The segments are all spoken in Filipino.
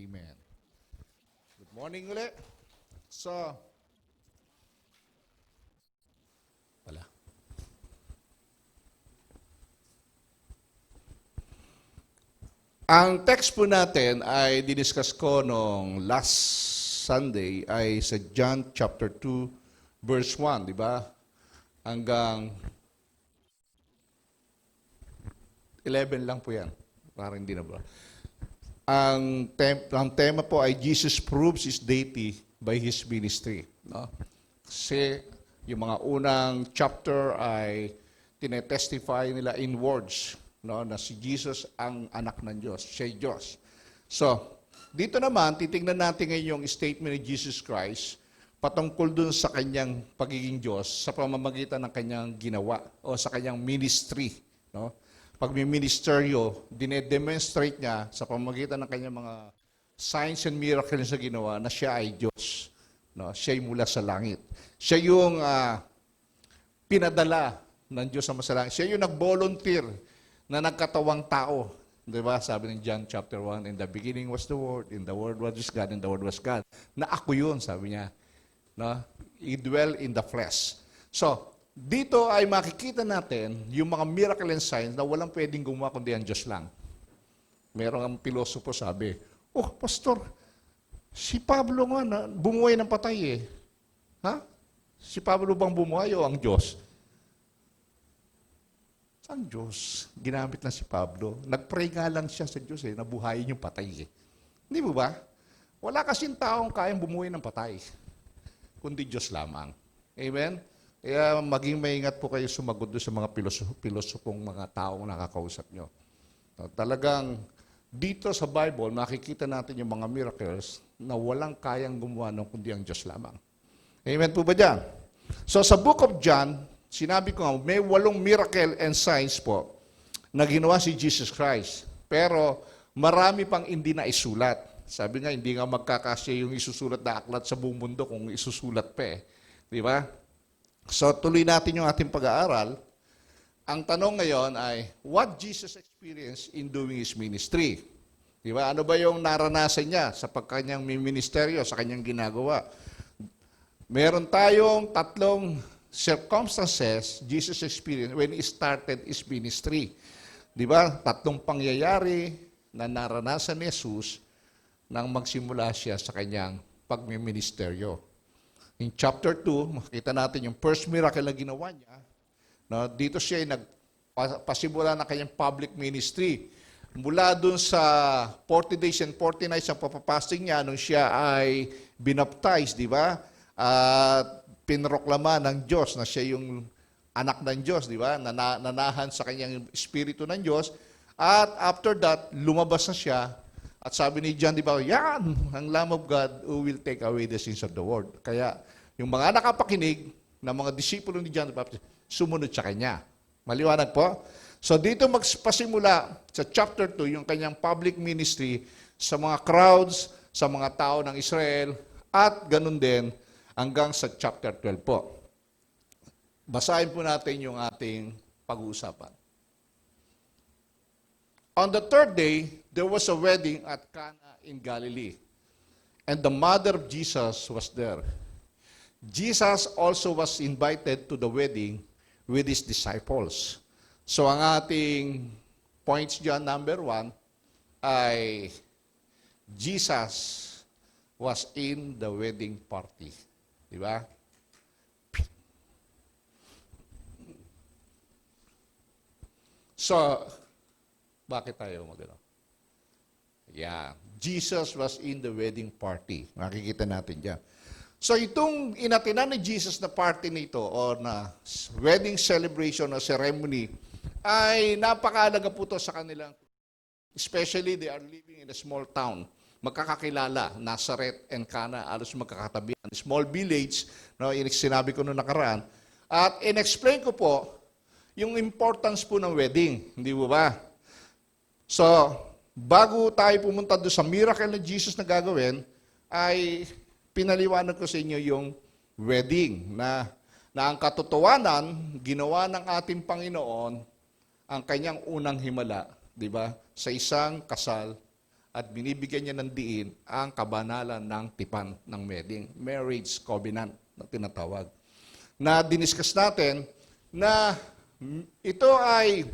Amen. Good morning ulit. So, wala. Ang text po natin ay diniscuss ko nung last Sunday ay sa John chapter 2 verse 1, di ba? Hanggang 11 lang po yan. Parang hindi na ba? Ang tema po ay Jesus proves His deity by His ministry. No? Kasi yung mga unang chapter ay tinetestify nila in words, no, na si Jesus ang anak ng Diyos, siya Diyos. So, dito naman, titingnan natin ngayon yung statement ni Jesus Christ patungkol dun sa kanyang pagiging Diyos sa pamamagitan ng kanyang ginawa o sa kanyang ministry. No? Pag may ministeryo, dinedemonstrate niya sa pamamagitan ng kanyang mga signs and miracles na ginawa na siya ay Diyos. No? Siya ay mula sa langit. Siya yung pinadala ng Diyos sa masalangit. Siya yung nag-volunteer na nagkatawang tao. Diba? Sabi ng John chapter 1, in the beginning was the Word, in the Word was God, and the Word was God. Na ako yun, sabi niya. No? He dwell in the flesh. So, dito ay makikita natin yung mga miracle and signs na walang pwedeng gumawa kundi ang Diyos lang. Merong ang pilosopo sabi, Pastor, si Pablo nga na bumuhay ng patay eh. Ha? Si Pablo bang bumuhay o ang Diyos? Ang Diyos, ginamit na si Pablo. Nag-pray nga lang siya sa Diyos eh, nabuhayin yung patay eh. Hindi mo ba? Wala kasing taong kayang bumuhay ng patay, kundi Diyos lamang. Amen? Kaya maging maingat po kayo sumagot doon sa mga pilosopong mga taong nakakausap nyo. Talagang dito sa Bible, makikita natin yung mga miracles na walang kayang gumawa ng kundi ang Diyos lamang. Amen po ba dyan? So sa book of John, sinabi ko nga, may 8 miracle and signs po na ginawa si Jesus Christ. Pero marami pang hindi na isulat. Sabi nga, hindi nga magkakasya yung isusulat na aklat sa buong mundo kung isusulat pa eh. Di ba? So tuloy natin yung ating pag-aaral. Ang tanong ngayon ay, what Jesus experienced in doing His ministry? Di ba? Ano ba yung naranasan niya sa pagkanyang ministeryo, sa kanyang ginagawa? Meron tayong 3 circumstances Jesus experienced when He started His ministry. Di ba? 3 pangyayari na naranasan ni Jesus nang magsimula siya sa kanyang pagmiministeryo. In chapter 2, makita natin yung first miracle na ginawa niya. No, dito siya ay nagpasimula ng kanyang public ministry. Mula dun sa 40 days and 40 nights ang papapasting niya nung siya ay binaptize, di ba? At pinroklama ng Diyos na siya yung anak ng Diyos, di ba? Nanahan sa kanyang espiritu ng Diyos. At after that, lumabas na siya. At sabi ni John, di ba, yan, ang Lamb of God who will take away the sins of the world. Kaya, yung mga nakapakinig na mga disipulo ni John the Baptist, sumunod sa kanya. Maliwanag po? So, dito magpasimula sa chapter 2, yung kanyang public ministry sa mga crowds, sa mga tao ng Israel, at ganun din, hanggang sa chapter 12 po. Basahin po natin yung ating pag-uusapan. On the 3rd day, there was a wedding at Cana in Galilee, and the mother of Jesus was there. Jesus also was invited to the wedding with His disciples. So ang ating points dyan, number 1, ay Jesus was in the wedding party. Di ba? So, bakit tayo magano? Yeah. Jesus was in the wedding party. Makikita natin dyan. So, itong inatinan ni Jesus na party nito or na wedding celebration or ceremony ay napakahalaga po ito sa kanilang, especially they are living in a small town. Magkakakilala, Nazareth and Cana, alos magkakatabihan. Small village, no, sinabi ko noong nakaraan. At in-explain ko po yung importance po ng wedding. Hindi po ba? So, bago tayo pumunta doon sa miracle na Jesus na gagawin, ay pinaliwanag ko sa inyo yung wedding na ang katotohanan, ginawa ng ating Panginoon ang kanyang unang himala, di ba? Sa isang kasal at binibigyan niya ng diin ang kabanalan ng tipan ng wedding, marriage covenant na tinatawag. Na diniscuss natin na ito ay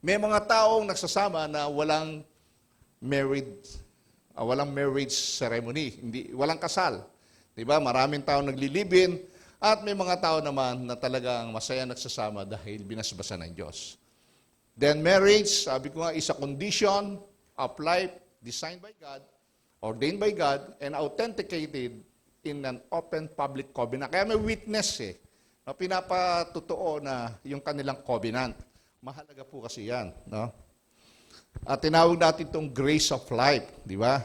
may mga taong nagsasama na walang marriage ceremony, walang kasal. 'Di ba? Maraming tao naglilibin at may mga tao naman na talagang masaya nagsasama dahil binasbasan ng Diyos. Then marriage, sabi ko nga, is a condition of life designed by God, ordained by God, and authenticated in an open public covenant. Kaya may witness na pinapatotoo na yung kanilang covenant. Mahalaga po kasi yan. No? At tinawag natin itong grace of life. Di ba?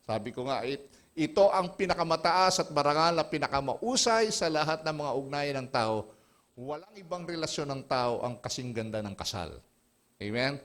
Sabi ko nga, ito ang pinakamataas at marangal na pinakamausay sa lahat ng mga ugnayan ng tao. Walang ibang relasyon ng tao ang kasing ganda ng kasal. Amen?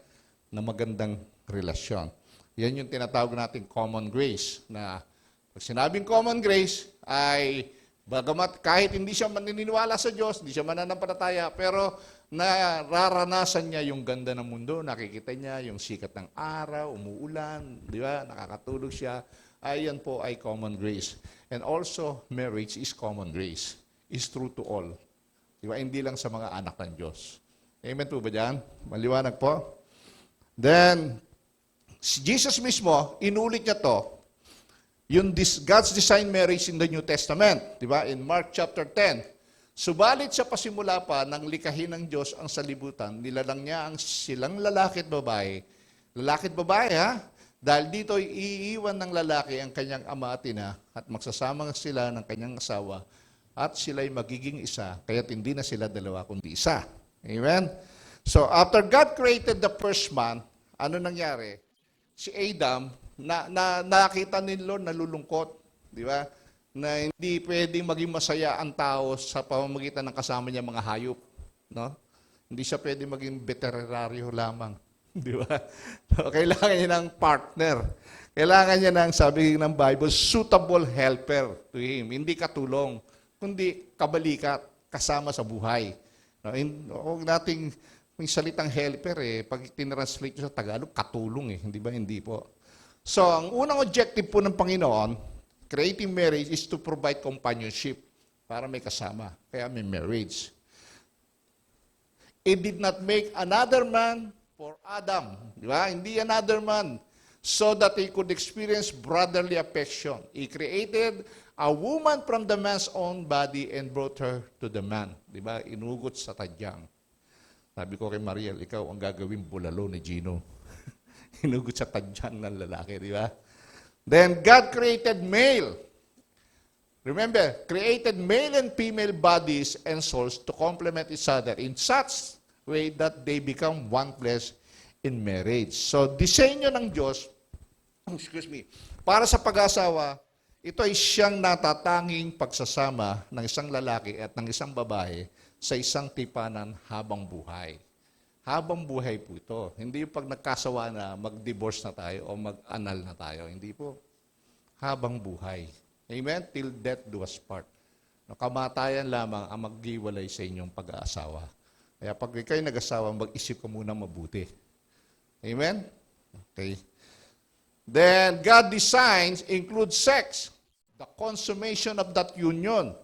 Na magandang relasyon. Yan yung tinatawag natin common grace. Na pag sinabing common grace ay bagamat kahit hindi siya maniniwala sa Diyos, hindi siya mananampalataya, pero nararanasan niya yung ganda ng mundo, nakikita niya yung sikat ng araw, umuulan, di ba? Nakakatulog siya. Yan po ay common grace. And also, marriage is common grace. Is true to all. Di ba? Hindi lang sa mga anak ng Diyos. Amen po ba dyan? Maliwanag po. Then, si Jesus mismo, inulit niya to, yung God's design marriage in the New Testament. Di ba? In Mark chapter 10. Subalit sa pasimula pa ng likhain ng Diyos ang salibutan, nilalang niya ang silang lalaki at babae. Lalaki at babae, ha? Dahil dito iiwan ng lalaki ang kanyang ama at ina at magsasama sila ng kanyang asawa at sila'y magiging isa, kaya't hindi na sila dalawa kundi isa. Amen? So, after God created the first man, ano nangyari? Si Adam, nakita ni Lord nalulungkot, di ba? Na hindi pwedeng maging masaya ang tao sa pamamagitan ng kasama niya mga hayop, no? Hindi siya pwedeng maging veterinaryo lamang, di ba? So, kailangan niya ng partner. Kailangan niya ng, sabi ng Bible, suitable helper to him. Hindi katulong, kundi kabalikat, kasama sa buhay. No? Huwag nating may salitang helper pag tinranslate sa Tagalog, katulong hindi ba? Hindi po. So, ang unang objective po ng Panginoon, creating marriage is to provide companionship para may kasama. Kaya may marriage. It did not make another man for Adam. Di ba? Hindi another man. So that he could experience brotherly affection. He created a woman from the man's own body and brought her to the man. Di ba? Inugot sa tadyang. Sabi ko kay Mariel, ikaw ang gagawing bulalo ni Gino. Inugot sa tadyang ng lalaki, di ba? Then God created male. Remember, created male and female bodies and souls to complement each other in such way that they become one flesh in marriage. So, disenyo ng Diyos, para sa pag-asawa, ito ay siyang natatanging pagsasama ng isang lalaki at ng isang babae sa isang tipanan habang buhay. Habang buhay po ito. Hindi yung pag nagkasawa na mag-divorce na tayo o mag-anal na tayo. Hindi po. Habang buhay. Amen? Till death do us part. Kamatayan lamang ang maghiwalay sa inyong pag-aasawa. Kaya pag kayo nag-asawa, mag-isip ka muna mabuti. Amen? Okay. Then, God designs include sex, the consummation of that union,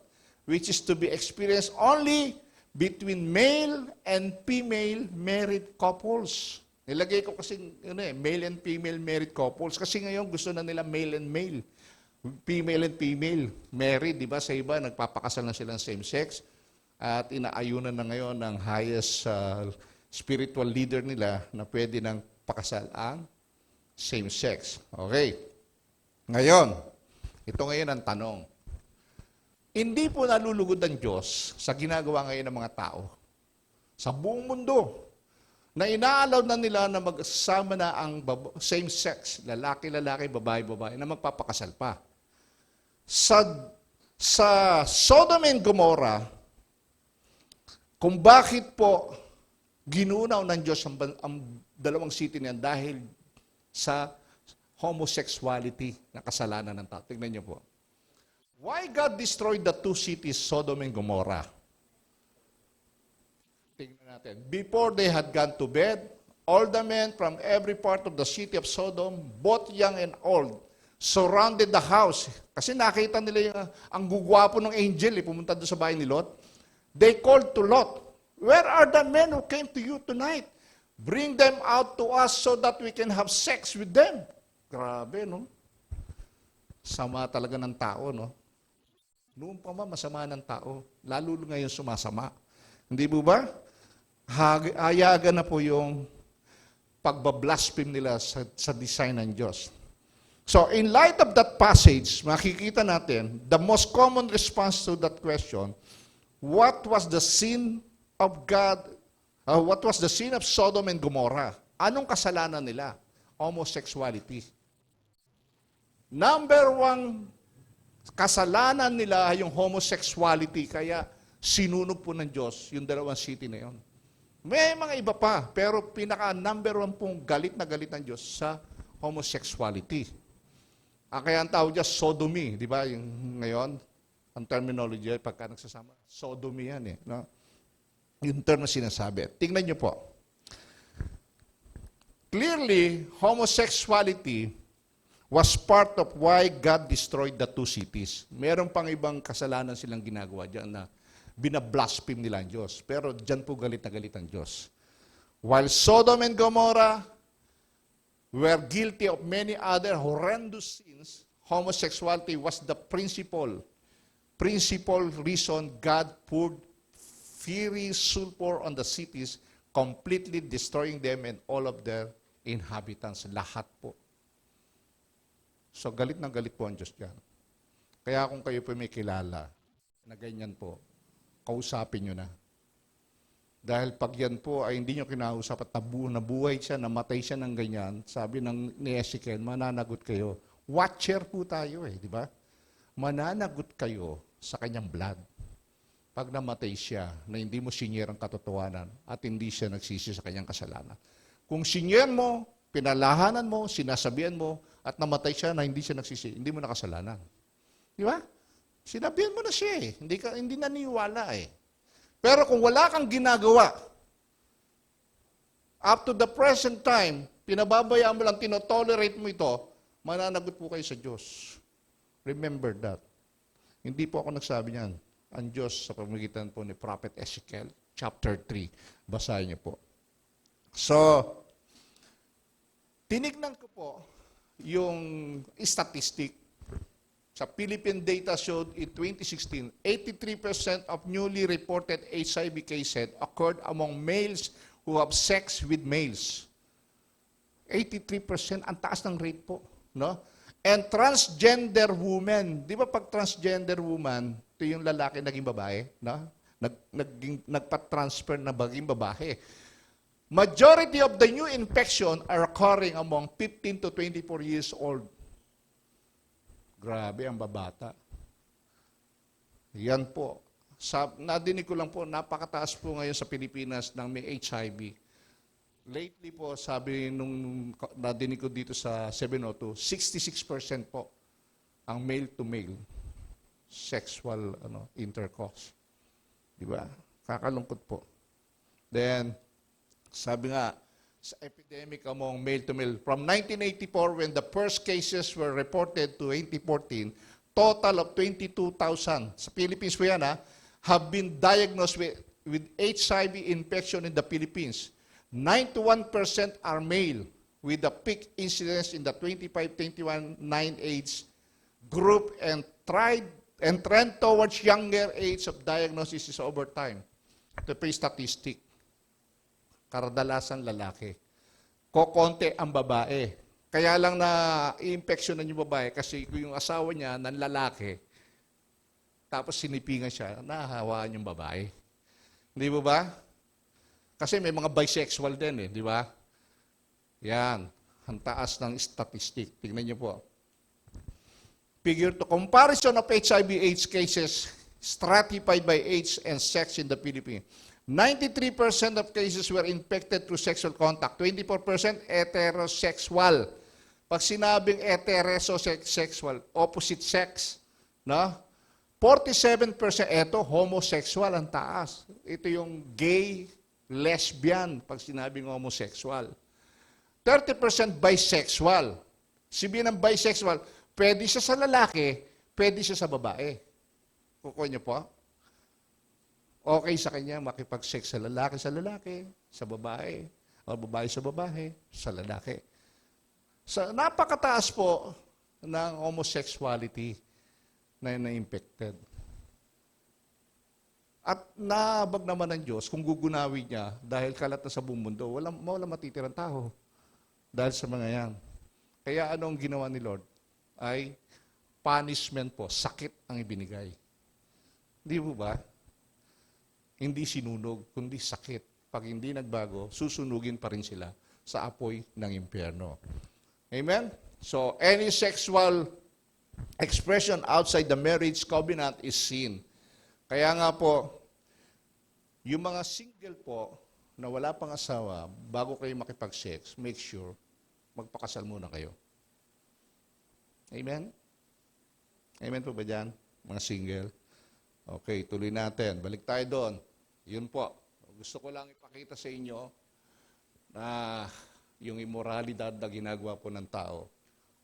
which is to be experienced only between male and female married couples. Nilagay ko kasi male and female married couples kasi ngayon gusto na nila male and male. Female and female married, di ba? Sa iba, nagpapakasal na silang same sex at inaayunan na ngayon ng highest spiritual leader nila na pwede nang pakasal ang same sex. Okay. Ngayon, ito ngayon ang tanong. Hindi po nalulugod ang Diyos sa ginagawa ngayon ng mga tao sa buong mundo na inaalaw na nila na magsama na ang same sex, lalaki-lalaki, babae-babae, na magpapakasal pa. Sa Sodom and Gomorrah, kung bakit po ginunaw ng Diyos ang dalawang city niyan dahil sa homosexuality na kasalanan ng tao. Tignan niyo po. Why God destroyed the two cities, Sodom and Gomorrah? Tingnan natin. Before they had gone to bed, All the men from every part of the city of Sodom, both young and old, surrounded the house. Kasi nakita nila yung, ang gugwapo ng angel, pumunta doon sa bahay ni Lot. They called to Lot, "Where are the men who came to you tonight? Bring them out to us so that we can have sex with them." Grabe, no? Sama talaga ng tao, no? Noon pa masama ng tao. Lalo ngayon sumasama. Hindi mo ba? Hayagan na po yung pagbablaspheme nila sa design ng Diyos. So, in light of that passage, makikita natin, the most common response to that question, what was the sin of God, what was the sin of Sodom and Gomorrah? Anong kasalanan nila? Homosexuality. Number one, kasalanan nila yung homosexuality, kaya sinunog po ng Diyos yung dalawang city na yun. May mga iba pa, pero pinaka number one pong galit na galit ng Diyos sa homosexuality. Kaya ang tawag dyan, sodomy, di ba? Yung ngayon, ang terminology, pagka nagsasama, sodomy yan eh. No? Yung term na sinasabi. Tingnan nyo po. Clearly, homosexuality was part of why God destroyed the two cities. Meron pang ibang kasalanan silang ginagawa dyan na binablaspheme nila ang Diyos. Pero dyan po galit na galit ang Diyos. While Sodom and Gomorrah were guilty of many other horrendous sins, homosexuality was the principal reason God poured fiery sulfur on the cities, completely destroying them and all of their inhabitants. Lahat po. So galit na galit po ang Diyos dyan. Kaya kung kayo po may kilala na ganyan po, kausapin nyo na. Dahil pag yan po ay hindi nyo kinausap at nabuhay siya, namatay siya ng ganyan, sabi ni Ezekiel, mananagot kayo. Watcher po tayo di ba? Mananagot kayo sa kanyang blood. Pag namatay siya, na hindi mo sinyer ang katotohanan at hindi siya nagsisi sa kanyang kasalanan. Kung sinyer mo, pinalahanan mo, sinasabihan mo, at namatay siya na hindi siya nagsisi, hindi mo nakasalanan. Di ba? Sinabihan mo na siya hindi naniwala Pero kung wala kang ginagawa, up to the present time, pinababayaan mo lang, tinotolerate mo ito, mananagot po kayo sa Diyos. Remember that. Hindi po ako nagsabi niyan. Ang Diyos sa pamamagitan po ni Prophet Ezekiel, chapter 3. Basahin niyo po. So, tinignan ko po yung statistic. Sa Philippine data showed in 2016, 83% of newly reported HIV cases occurred among males who have sex with males. 83%, ang taas ng rate po. No? And transgender women, di ba pag transgender woman, ito yung lalaki naging babae, no? Nagpa-transfer na baging babae. Majority of the new infection are occurring among 15 to 24 years old. Grabe ang babata. Yan po. Nadinig ko lang po, napakataas po ngayon sa Pilipinas ng may HIV. Lately po, sabi nung nadinig ko dito sa 702, 66% po ang male-to-male sexual intercourse. Di ba? Kakalungkot po. Then, sabi nga, sa epidemic among male-to-male. From 1984, when the first cases were reported to 2014, total of 22,000, sa Philippines po yan have been diagnosed with HIV infection in the Philippines. 91% are male, with a peak incidence in the 25-21-9 age group and trend towards younger age of diagnosis is over time. Ito po yung statistic. Kadalasan lalaki. Kokonti ang babae. Kaya lang na i-infectionan yung babae kasi yung asawa niya ng lalaki, tapos sinipingan siya, nahahawaan yung babae. Hindi mo ba? Kasi may mga bisexual din di ba? Yan. Ang taas ng statistic. Tingnan niyo po. Figure to comparison of HIV/AIDS cases stratified by age and sex in the Philippines. 93% of cases were infected through sexual contact. 24% heterosexual. Pag sinabing heterosexual, opposite sex, no? 47% ito homosexual ang taas. Ito yung gay, lesbian pag sinabing homosexual. 30% bisexual. Sabihin ng bisexual, pwede siya sa lalaki, pwede siya sa babae. Kukuha niyo po? Okay sa kanya makipag-sex sa lalaki, sa babae, o babae, sa lalaki. Sa napakataas po ng homosexuality na na-infected. At naabag naman ng Diyos kung gugunawin niya dahil kalat na sa buong mundo, wala matitirang tao dahil sa mga yan. Kaya anong ginawa ni Lord? Ay punishment po, sakit ang ibinigay. Hindi po ba? Hindi sinunog, kundi sakit. Pag hindi nagbago, susunugin pa rin sila sa apoy ng impyerno. Amen? So, any sexual expression outside the marriage covenant is sin. Kaya nga po, yung mga single po na wala pang asawa, bago kayo makipag-sex, make sure magpakasal muna kayo. Amen? Amen po ba dyan, mga single? Okay, tuloy natin. Balik tayo doon. Yun po. Gusto ko lang ipakita sa inyo na yung immoralidad na ginagawa po ng tao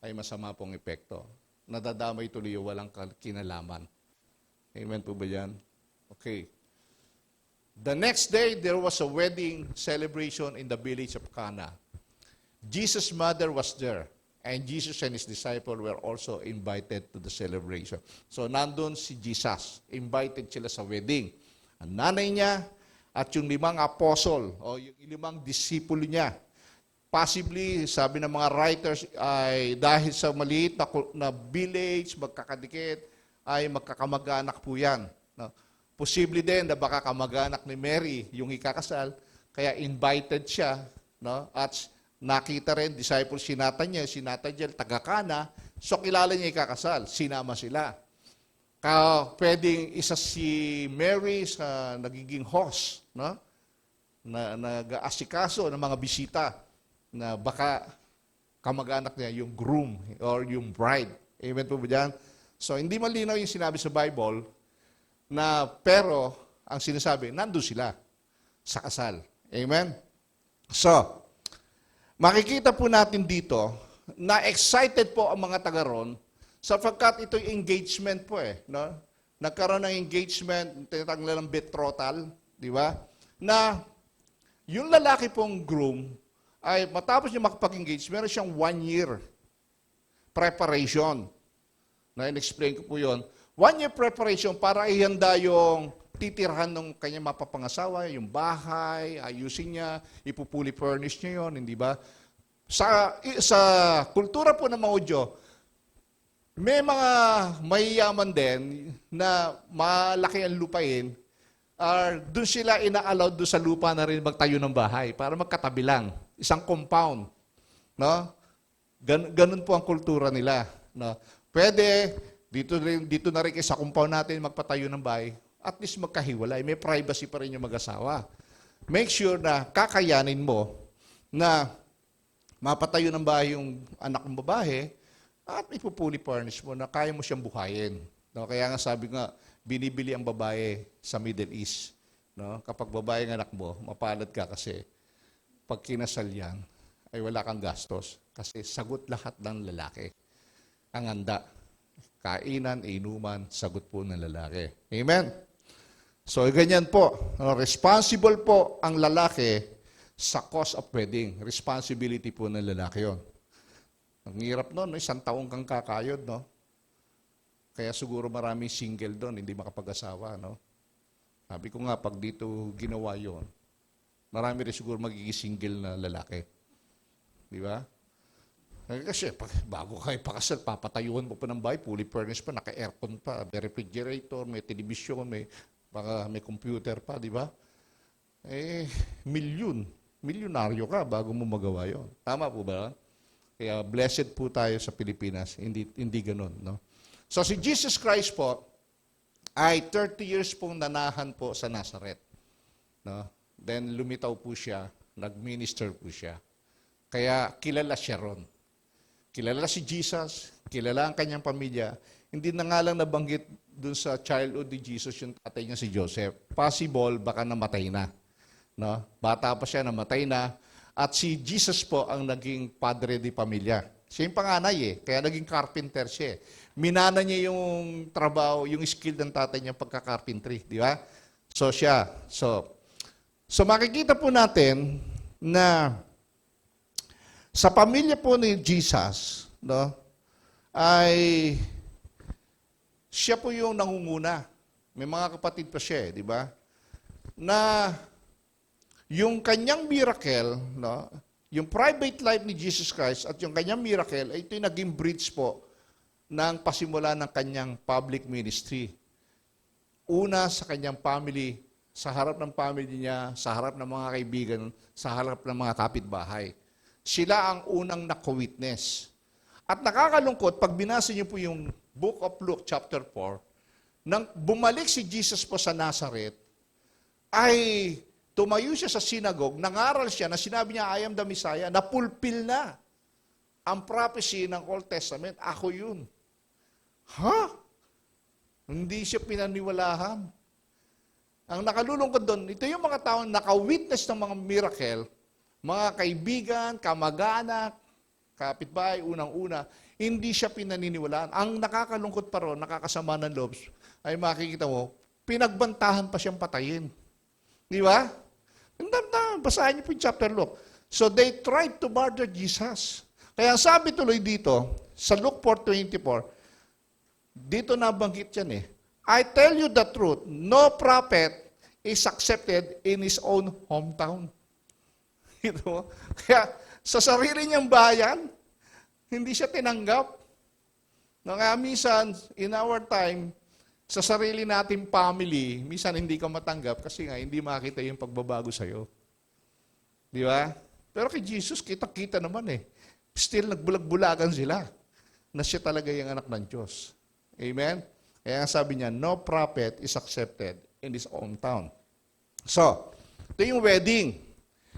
ay masama pong epekto. Nadadamay tuloy yung walang kinalaman. Amen po ba yan? Okay. The next day, there was a wedding celebration in the village of Cana. Jesus' mother was there, and Jesus and his disciples were also invited to the celebration. So, nandun si Jesus. Invited sila sa wedding. Ang nanay niya at yung 5 apostle o yung 5 disipulo niya. Possibly, sabi ng mga writers, ay dahil sa maliit na village, magkakadikit, ay magkakamag-anak po yan. No? Posible din na baka kamag-anak ni Mary yung ikakasal, kaya invited siya. No? At nakita rin, disciples si Nathanael, taga-Cana, so kilala niya ikakasal, sinama sila. Pwedeng isa si Mary sa nagiging host, no? na nag-aasikaso ng mga bisita, na baka kamag-anak niya yung groom or yung bride. Amen po ba dyan? So, hindi malinaw yung sinabi sa Bible na pero ang sinasabi, nandun sila sa kasal. Amen? So, makikita po natin dito na excited po ang mga taga ron sapagkat ito'y engagement po no? Nagkaroon ng engagement, tinatawag nilang betrothal, di ba? Na yung lalaki pong groom ay matapos niya makapag-engage, meron siyang 1 year preparation. Na in-explain ko po yun. 1 year preparation para ihanda yung titirhan ng kanyang mapapangasawa, yung bahay, ayusin niya, ipupuli furnish niya yun, hindi ba? Sa kultura po ng Maudyo, may mga mayayaman din na malaki ang lupain, doon sila ina-allowed doon sa lupa na rin magtayo ng bahay para magkatabi lang. Isang compound. No? Ganun po ang kultura nila. No? Pwede, dito na rin sa compound natin magpatayo ng bahay, at least magkahiwalay. May privacy pa rin yung mag-asawa. Make sure na kakayanin mo na mapatayo ng bahay yung anak ng babae at ipupuli furnish mo na kaya mo siyang buhayin. No? Kaya nga sabi nga, binibili ang babae sa Middle East. No? Kapag babae ng anak mo, mapalad ka kasi pag kinasal yan, ay wala kang gastos. Kasi sagot lahat ng lalaki. Ang handa. Kainan, inuman, sagot po ng lalaki. Amen? So, ganyan po. Responsible po ang lalaki sa cost of wedding. Responsibility po ng lalaki yon. Ang hirap nun, 1 taong kang kakayod, no? Kaya siguro maraming single doon, hindi makapag-asawa, no? Sabi ko nga, pag dito ginawa yon, marami rin siguro magiging single na lalaki. Di ba? Kasi bago kayo pakasal, papatayuan mo pa ng bahay, fully furnished pa, naka-aircon pa, may refrigerator, may television, baka may computer pa, di ba? Milyonaryo ka bago mo magawa yon. Tama po ba? Kaya blessed po tayo sa Pilipinas, hindi ganun, no? So si Jesus Christ po ay 30 years pong nanahan po sa Nazareth. No? Then lumitaw po siya, nag-minister po siya. Kaya kilala siya ron. Kilala si Jesus, kilala ang kanyang pamilya. Hindi na nga lang nabanggit dun sa childhood ni Jesus yung tatay niya si Joseph. Possible, baka namatay na. No? Bata pa siya, namatay na. At si Jesus po ang naging padre di pamilya. Siya yung panganay kaya naging carpenter siya. Minana niya yung trabaho, yung skill ng tatay niya pagka-carpentry, di ba? So siya. So makikita po natin na sa pamilya po ni Jesus, no, ay siya po yung nangunguna. May mga kapatid pa siya, di ba? Na yung kanyang miracle, no, yung private life ni Jesus Christ at yung kanyang miracle, ito yung naging bridge po ng pasimula ng kanyang public ministry. Una sa kanyang family, sa harap ng family niya, sa harap ng mga kaibigan, sa harap ng mga kapitbahay. Sila ang unang naka-witness. At nakakalungkot, pag binasa niyo po yung Book of Luke chapter 4, nang bumalik si Jesus po sa Nazareth, ay tumayo siya sa synagogue, nangaral siya na sinabi niya, I am the Messiah, napulpil na ang prophecy ng Old Testament. Ako yun. Ha? Hindi siya pinaniwalahan. Ang nakalulungkot doon, ito yung mga taong naka-witness ng mga miracle, mga kaibigan, kamag-anak, kapitbahay, unang-una, hindi siya pinaniniwalaan. Ang nakakalungkot pa ron, nakakasama ng loob, ay makikita mo, pinagbantahan pa siyang patayin. Di ba? Basahin niyo po yung chapter Luke. So they tried to murder Jesus. Kaya sabi tuloy dito, sa Luke 4:24, dito nabanggit yan I tell you the truth, no prophet is accepted in his own hometown. Ito. Kaya sa sarili niyang bayan, hindi siya tinanggap. Nga minsan, in our time, sa sarili nating family, minsan hindi ka matanggap kasi nga hindi makita yung pagbabago sa'yo. Di ba? Pero kay Jesus, kita-kita naman Still nagbulag-bulagan sila na siya talaga yung anak ng Diyos. Amen? Kaya sabi niya, no prophet is accepted in his hometown. So, ito yung wedding.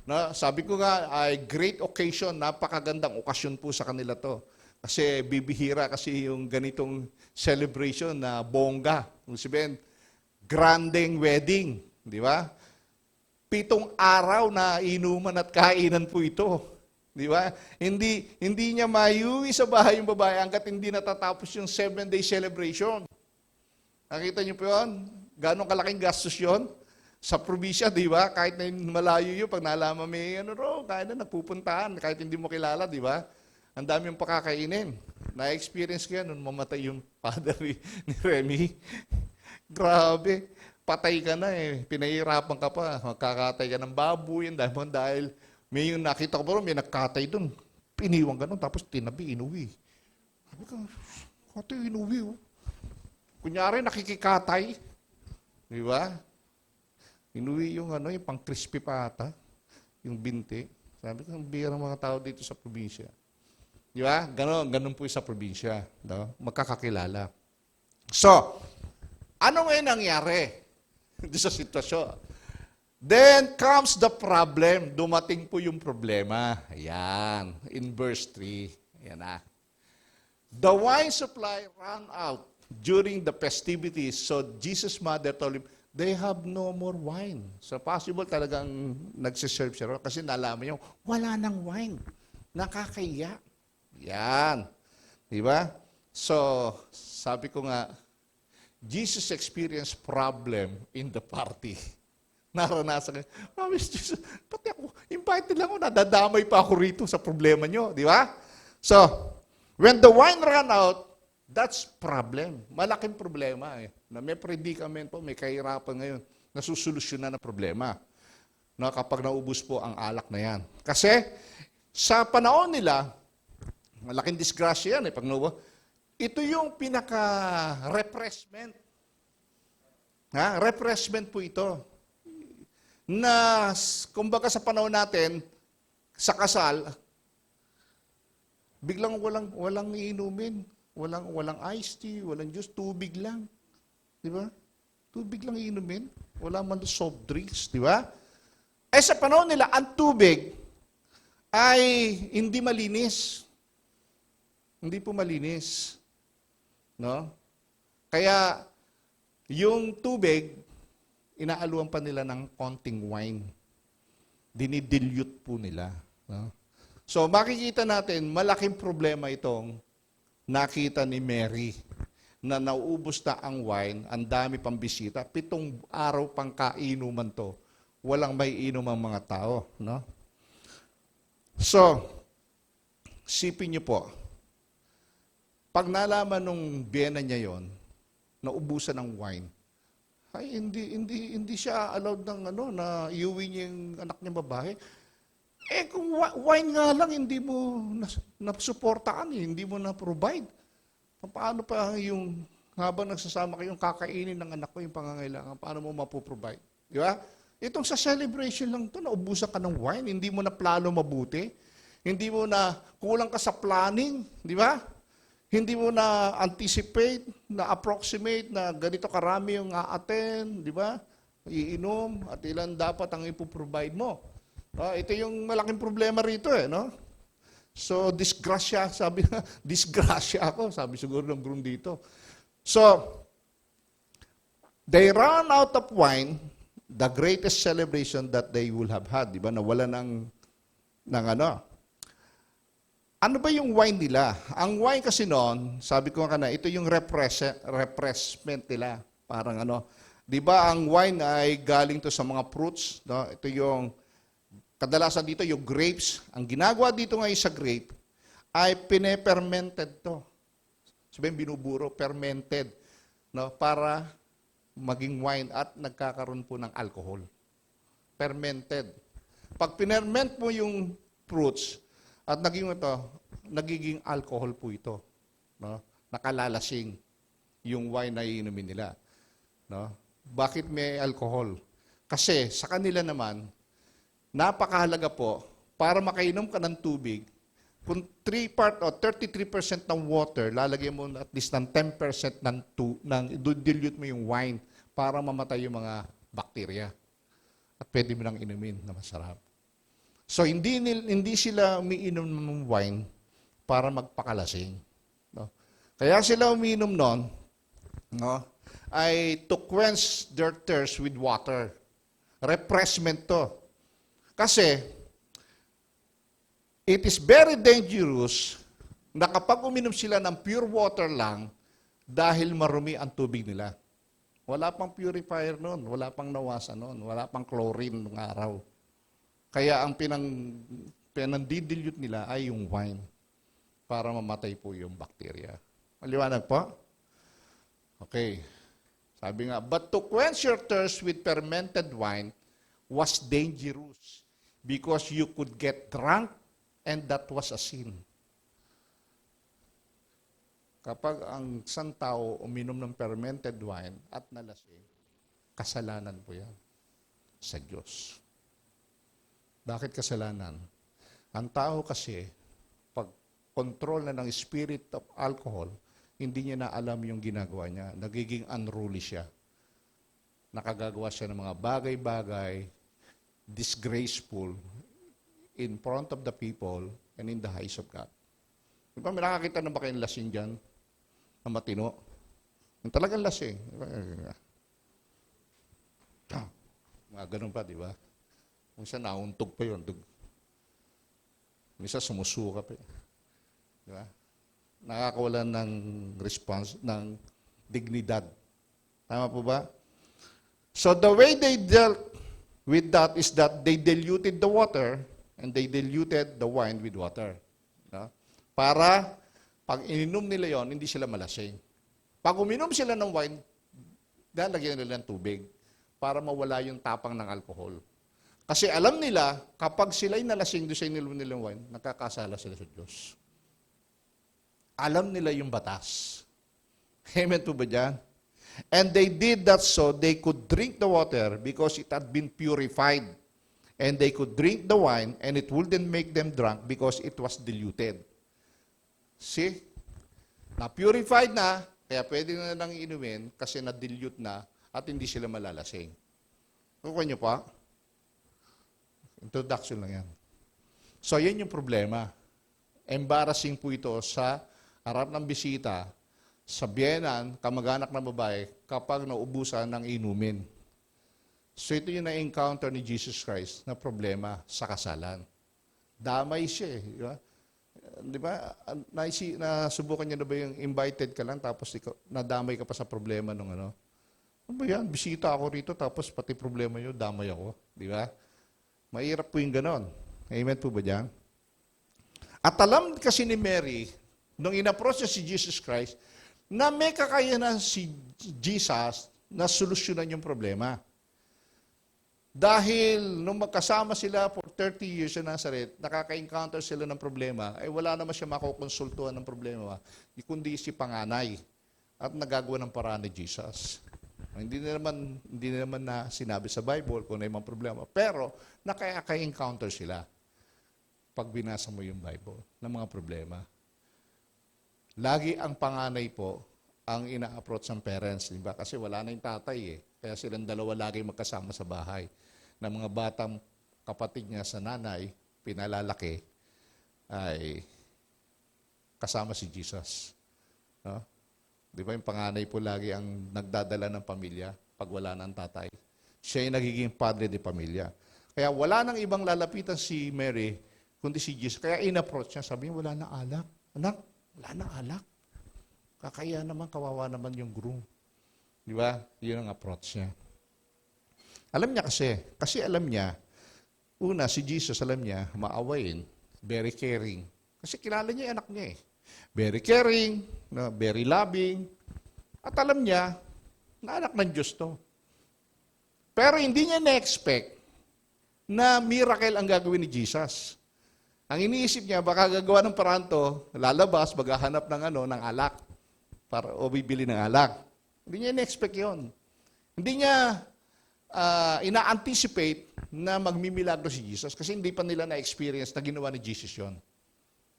No, sabi ko nga, ay great occasion, napakagandang okasyon po sa kanila to. Kasi bibihira kasi yung ganitong celebration na bongga. Kung sabihin, granding wedding. Di ba? 7 araw na inuman at kainan po ito. Di ba? Hindi niya mayuwi sa bahay yung babae hanggat hindi natatapos yung 7-day celebration. Nakita niyo po yun? Gano'ng kalaking gastos yun? Sa probinsya, di ba? Kahit na malayo yun, pag nalaman may kahit na nagpupuntahan, kahit hindi mo kilala, di ba? Ang dami yung pakakainin. Na-experience ko yan nung mamatay yung father ni Remy. Grabe. Patay ka na Pinahirapan ka pa. Magkakatay ka ng baboy. Dahil may yung nakita ko pa rin, may nagkatay doon. Iniwan ka nun, tapos tinabi, inuwi. Sabi ka, katay, inuwi. Kunyari, nakikikatay. Di ba? Inuwi yung yung pang-crispy pa ata. Yung binti. Sabi ko, ang bihirang mga tao dito sa probinsya. Di ba? Ganon po sa probinsya. No? Magkakakilala. So, ano ngayon nangyari dito sa sitwasyon? Then comes the problem. Dumating po yung problema. Ayan. In verse 3. Ayan na. The wine supply ran out during the festivities. So Jesus' mother told him, they have no more wine. So possible talagang nagsiserve siya kasi nalaman niyo, wala nang wine. Nakakaya. Yan. Di ba? So, sabi ko nga, Jesus experienced problem in the party. Naranasan ko, Miss Jesus, pati ako, invited lang ako, nadadamay pa ako rito sa problema niyo. Di ba? So, when the wine ran out, that's problem. Malaking problema na may predicament po, may kahirapan ngayon, nasusolusyonan na problema. Na kapag naubos po ang alak na yan. Kasi sa panahon nila, malaking disgrasya yan pag naubos. Ito yung pinaka-refreshment. Refreshment po ito. Na, kumbaga sa panahon natin, sa kasal, biglang walang iinumin. Walang iced tea, walang juice, tubig lang. Di ba? Tubig lang iinumin. Wala man soft drinks, di ba? Sa panahon nila, ang tubig ay hindi malinis. Hindi po malinis. No? Kaya, yung tubig, inaaluan pa nila ng konting wine. Dinidilute po nila. No? So makikita natin, malaking problema itong nakita ni Mary na nauubos na ang wine, ang dami pang bisita, 7 araw pang kainuman to. Walang may inom ang mga tao. No? So, sipin niyo po, pag nalaman nung biyena niya yon, naubusan ng wine, ay hindi siya allowed ng na iuwi niya yung anak niya babae. Eh kung wine nga lang hindi mo nasuportaan, hindi mo na-provide. Paano pa yung habang nagsasama kayong kakainin ng anak ko yung pangangailangan, paano mo mapoprovide? Di ba? Itong sa celebration lang to, naubusan ka ng wine, hindi mo na plano mabuti, hindi mo na kulang ka sa planning, di ba? Hindi mo na anticipate, na approximate na ganito karami yung a-attend, di ba? Iinom at ilan dapat ang ipoprovide mo. Ito yung malaking problema rito no? So, disgrasya, sabi na, disgrasya ako, sabi siguro ng groom dito. So, they run out of wine, the greatest celebration that they will have had, di ba? Nawala ng Ano ba yung wine nila? Ang wine kasi noon, sabi ko nga ito yung refreshment nila. Parang di ba ang wine ay galing to sa mga fruits, no? Ito yung kadalasan dito yung grapes. Ang ginagawa dito ngayon sa grape ay pine-fermented to. Sabihin binuburo, fermented, no? Para maging wine at nagkakaroon po ng alcohol. Fermented. Pag pinerment mo yung fruits at nagiging alcohol po ito, no? Nakalalasing yung wine na iinumin nila, no? Bakit may alcohol? Kasi sa kanila naman, napakahalaga po, para makainom ka ng tubig, kung 33% ng water, lalagyan mo at least ng 10% dilute mo yung wine para mamatay yung mga bakterya. At pwede mo nang inumin na masarap. So, hindi sila umiinom ng wine para magpakalasing. No? Kaya sila umiinom nun, no? Ay to quench their thirst with water. Refreshment to. Kasi, it is very dangerous na kapag uminom sila ng pure water lang dahil marumi ang tubig nila. Wala pang purifier noon, wala pang nawasa noon, wala pang chlorine ng araw. Kaya ang pinandidilute nila ay yung wine para mamatay po yung bakterya. Maliwanag po? Okay. Sabi nga, but to quench your thirst with fermented wine was dangerous because you could get drunk and that was a sin. Kapag ang isang tao uminom ng fermented wine at nalasing, kasalanan po yan sa Diyos. Bakit kasalanan? Ang tao kasi, pag control na ng spirit of alcohol, hindi niya na alam yung ginagawa niya. Nagiging unruly siya. Nakagagawa siya ng mga bagay-bagay, disgraceful, in front of the people and in the eyes of God. Di ba, may nakakita na ba kayong lasing dyan? Na matino? Yung talagang lasing. Mga ganun pa, di ba? Minsan nauntog pa yun. Minsan sumusuka pa yun. Di ba? Nakakawalan ng response, ng dignidad. Tama po ba? So the way they dealt with that is that they diluted the water and they diluted the wine with water. No? Para pag ininom nila yon, hindi sila malasing. Pag uminom sila ng wine, lalagyan nila ng tubig para mawala yung tapang ng alcohol. Kasi alam nila, kapag sila'y nalasing doon sa ininom nilang wine, nakakasala sila sa Diyos. Alam nila yung batas. Amen po ba dyan? And they did that so they could drink the water because it had been purified. And they could drink the wine and it wouldn't make them drunk because it was diluted. See? Na-purified na, kaya pwede na nang inumin kasi na-dilute na at hindi sila malalasing. Kukuha niyo pa? Introduction lang yan. So, yan yung problema. Embarrassing po ito sa harap ng bisita, sa biyenan, kamag-anak ng babae, kapag naubusan ng inumin. So ito yung na-encounter ni Jesus Christ na problema sa kasalan. Damay siya eh. Di ba? Di ba? Nasubukan niya na ba yung invited ka lang tapos ikaw, nadamay ka pa sa problema nung ano? Ano ba yan? Bisita ako rito tapos pati problema nyo, damay ako. Di ba? Mahirap po yung ganon. Amen po ba dyan? At alam kasi ni Mary, nung in-approach niya si Jesus Christ, na may kakayanan si Jesus na solusyonan yung problema. Dahil nung magkasama sila for 30 years sa Nazareth, nakaka-encounter sila ng problema, ay wala naman siya makukonsultuhan ng problema, kundi si panganay at nagagawa ng paraan ni Jesus. Hindi na naman na sinabi sa Bible kung ano yung problema, pero nakaka-encounter sila pag binasa mo yung Bible ng mga problema. Lagi ang panganay po ang ina-approach ng parents, di ba? Kasi wala na yung tatay eh. Kaya silang dalawa lagi magkasama sa bahay. Na mga batang kapatid niya sa nanay, pinalalaki, ay kasama si Jesus. No? Di ba yung panganay po lagi ang nagdadala ng pamilya pag wala ng tatay. Siya yung nagiging padre de pamilya. Kaya wala nang ibang lalapitan si Mary, kundi si Jesus. Kaya in-approach niya, sabi niya, wala na alak. Anak, wala na alak. Kakaya naman, kawawa naman yung groom. Di ba? Yun ang approach niya. Alam niya kasi alam niya, una, si Jesus, alam niya, maawain, very caring. Kasi kilala niya yung anak niya eh. Very caring, very loving, at alam niya, na anak ng Diyos to. Pero hindi niya na-expect na miracle ang gagawin ni Jesus. Ang iniisip niya, baka gagawa ng paraan to, lalabas, maghahanap ng alak, o bibili ng alak. Hindi niya in-expect yun. Hindi niya ina-anticipate na magmimilagro si Jesus kasi hindi pa nila na-experience na ginawa ni Jesus yun.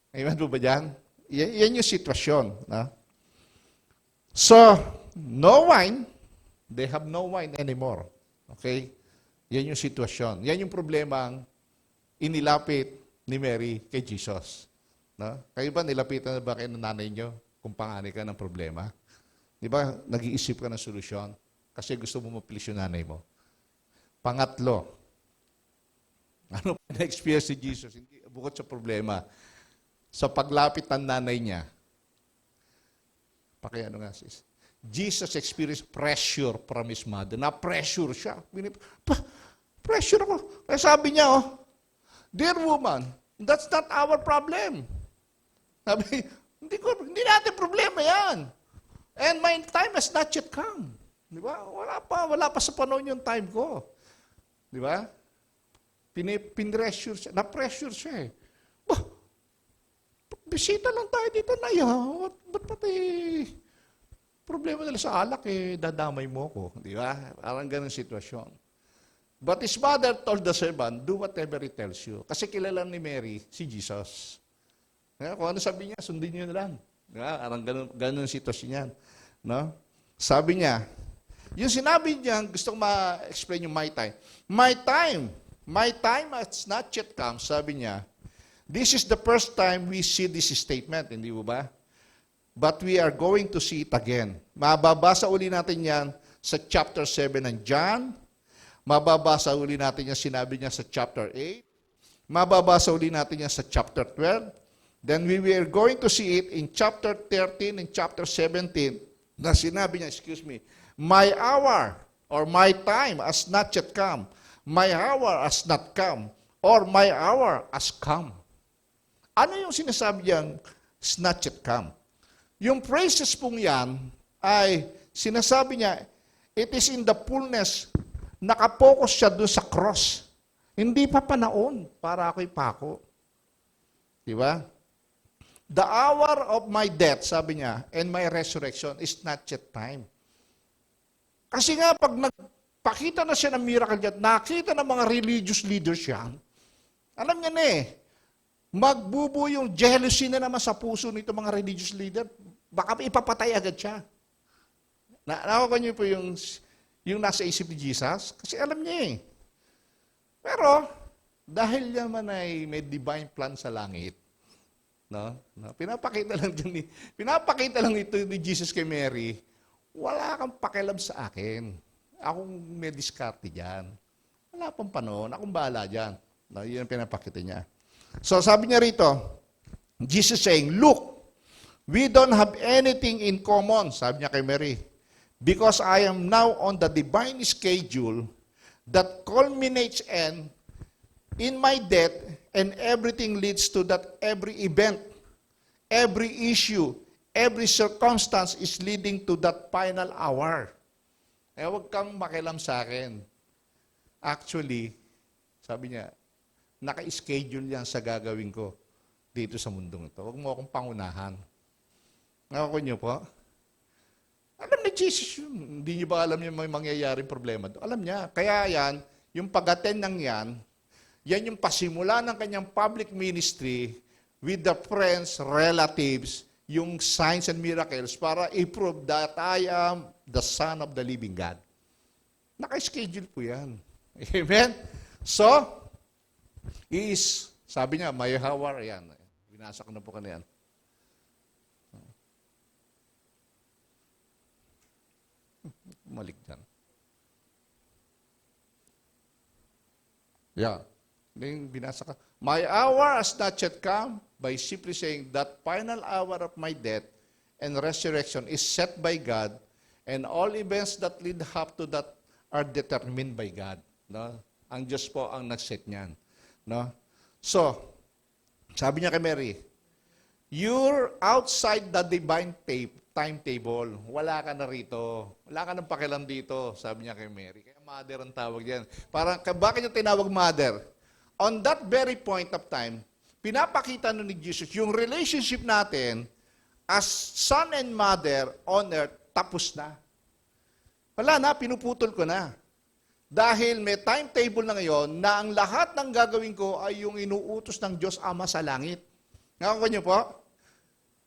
Amen po ba dyan? Yan yung sitwasyon. No? So, no wine, they have no wine anymore. Okay? Yan yung sitwasyon. Yan yung problemang inilapit ni Mary kay Jesus. No? Kayo ba, nilapitan na ba kayo ng nanay nyo kung panganay ka ng problema? Di ba, nag-iisip ka ng solusyon kasi gusto mo ma-please yung nanay mo. Pangatlo, ano pa na-experience si Jesus? Hindi, bukod sa problema, sa paglapit ng nanay niya, pakiano nga sis, Jesus experienced pressure from his mother. Na-pressure siya. Pressure ako. Kaya sabi niya, dear woman, that's not our problem. Sabi, hindi natin problema yan. And my time has not yet come. Di ba? Wala pa sa panahon yung time ko. Di ba? Pinressure siya. Na-pressure siya eh. Bisita lang tayo dito na yan. Ba't pati problema nila sa alak eh, dadamay mo ko. Di ba? Parang ganun sitwasyon. But his mother told the servant, do whatever he tells you. Kasi kilala ni Mary si Jesus. Kung ano sabi niya, sundin niyo na lang. Parang ganun sitwasyon niyan. No? Sabi niya, yung sinabi niya, gusto kong ma-explain yung my time. My time has not yet come, sabi niya. This is the first time we see this statement, hindi mo ba? But we are going to see it again. Mababasa uli natin yan sa chapter 7 ng John. Mababasa uli natin yan, sinabi niya sa chapter 8. Mababasa uli natin yan sa chapter 12. Then we are going to see it in chapter 13 and chapter 17 na sinabi niya, my hour or my time has not yet come. My hour has not come or my hour has come. Ano yung sinasabi niyang has not yet come? Yung phrases pong yan ay sinasabi niya, it is in the fullness, nakapokus siya doon sa cross. Hindi pa panahon para ako'y pako. Di ba? The hour of my death, sabi niya, and my resurrection is not yet time. Kasi nga, pag nagpakita na siya ng miracle dyan, nakita ng mga religious leaders yan, alam niya na magbubo yung jealousy na naman sa puso nito mga religious leader, baka ipapatay agad siya. Nakakuha niyo po yung nasa isip ni Jesus? Kasi alam niya Pero, dahil naman ay may divine plan sa langit, no? Pinapakita lang ito ni Jesus kay Mary, wala kang pakialam sa akin. Akong may diskarte dyan. Wala pang panahon. Akong bahala dyan. No, yun ang pinapakita niya. So sabi niya rito, Jesus saying, look, we don't have anything in common, sabi niya kay Mary, because I am now on the divine schedule that culminates in my death, and everything leads to that every event, every issue, every circumstance is leading to that final hour. Eh, huwag kang makialam sa akin. Actually, sabi niya, naka-schedule yan sa gagawin ko dito sa mundong ito. Huwag mo akong pangunahan. Nakako niyo po? Alam ni Jesus yun. Hindi niyo ba alam yung may mangyayaring problema? Alam niya. Kaya yan, yung pag-attend ng yan yung pasimula ng kanyang public ministry with the friends, relatives, yung signs and miracles para i-prove that I am the Son of the living God. Naka-schedule po yan. Amen? So, sabi niya, may hawar, yan. Binasa ko na po kanyan. Malik dyan. Yeah. Then binasa ka. My hour has not yet come by simply saying that final hour of my death and resurrection is set by God, and all events that lead up to that are determined by God. No? Ang Diyos po ang nag-set niyan. No? So, sabi niya kay Mary, you're outside the divine timetable. Wala ka na rito. Wala ka nang pakialam dito, sabi niya kay Mary. Kaya mother ang tawag diyan. Parang, bakit niya tinawag mother? On that very point of time, pinapakita nun ni Jesus, yung relationship natin as son and mother on earth, tapos na. Wala na, pinuputol ko na. Dahil may timetable na ngayon na ang lahat ng gagawin ko ay yung inuutos ng Diyos Ama sa langit. Nakakuha niyo po?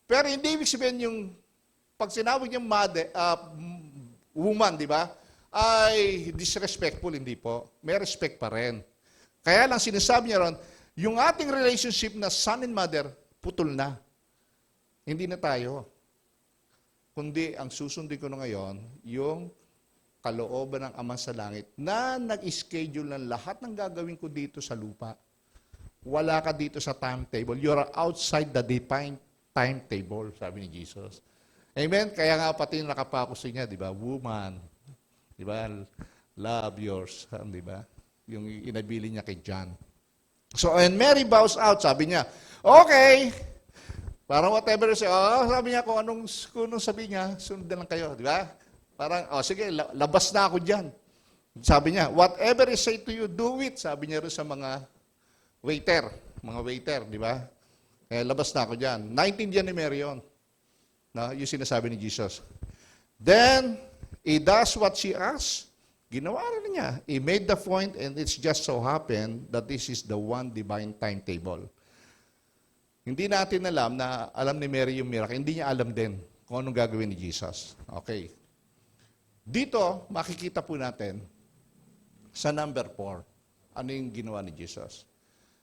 Pero hindi ibig sabihin yung pag sinawag niyang mother, woman, di ba, ay disrespectful, hindi po. May respect pa rin. Kaya lang sinasabi niya ron, yung ating relationship na son and mother, putol na. Hindi na tayo. Kundi ang susundin ko na ngayon, yung kalooban ng Ama sa langit na nag-schedule ng lahat ng gagawin ko dito sa lupa. Wala ka dito sa timetable. You are outside the divine timetable, sabi ni Jesus. Amen? Kaya nga pati nakapakusin niya, di ba? Woman, di ba? Love yours, di ba? Yung inabili niya kay John. So, and Mary bows out, sabi niya, okay, parang whatever siya, sabi niya kung anong sabi niya, sundan lang kayo, di ba? Parang, sige, labas na ako dyan. Sabi niya, whatever I say to you, do it. Sabi niya rin sa mga waiter, di ba? Labas na ako dyan. Naintindihan ni Mary yun. No, yung sinasabi ni Jesus. Then, he does what she asked. Ginawa rin niya. He made the point, and it's just so happened that this is the one divine timetable. Hindi natin alam ni Mary yung miracle. Hindi niya alam din kung anong gagawin ni Jesus. Okay. Dito, makikita po natin sa number 4, ano yung ginawa ni Jesus.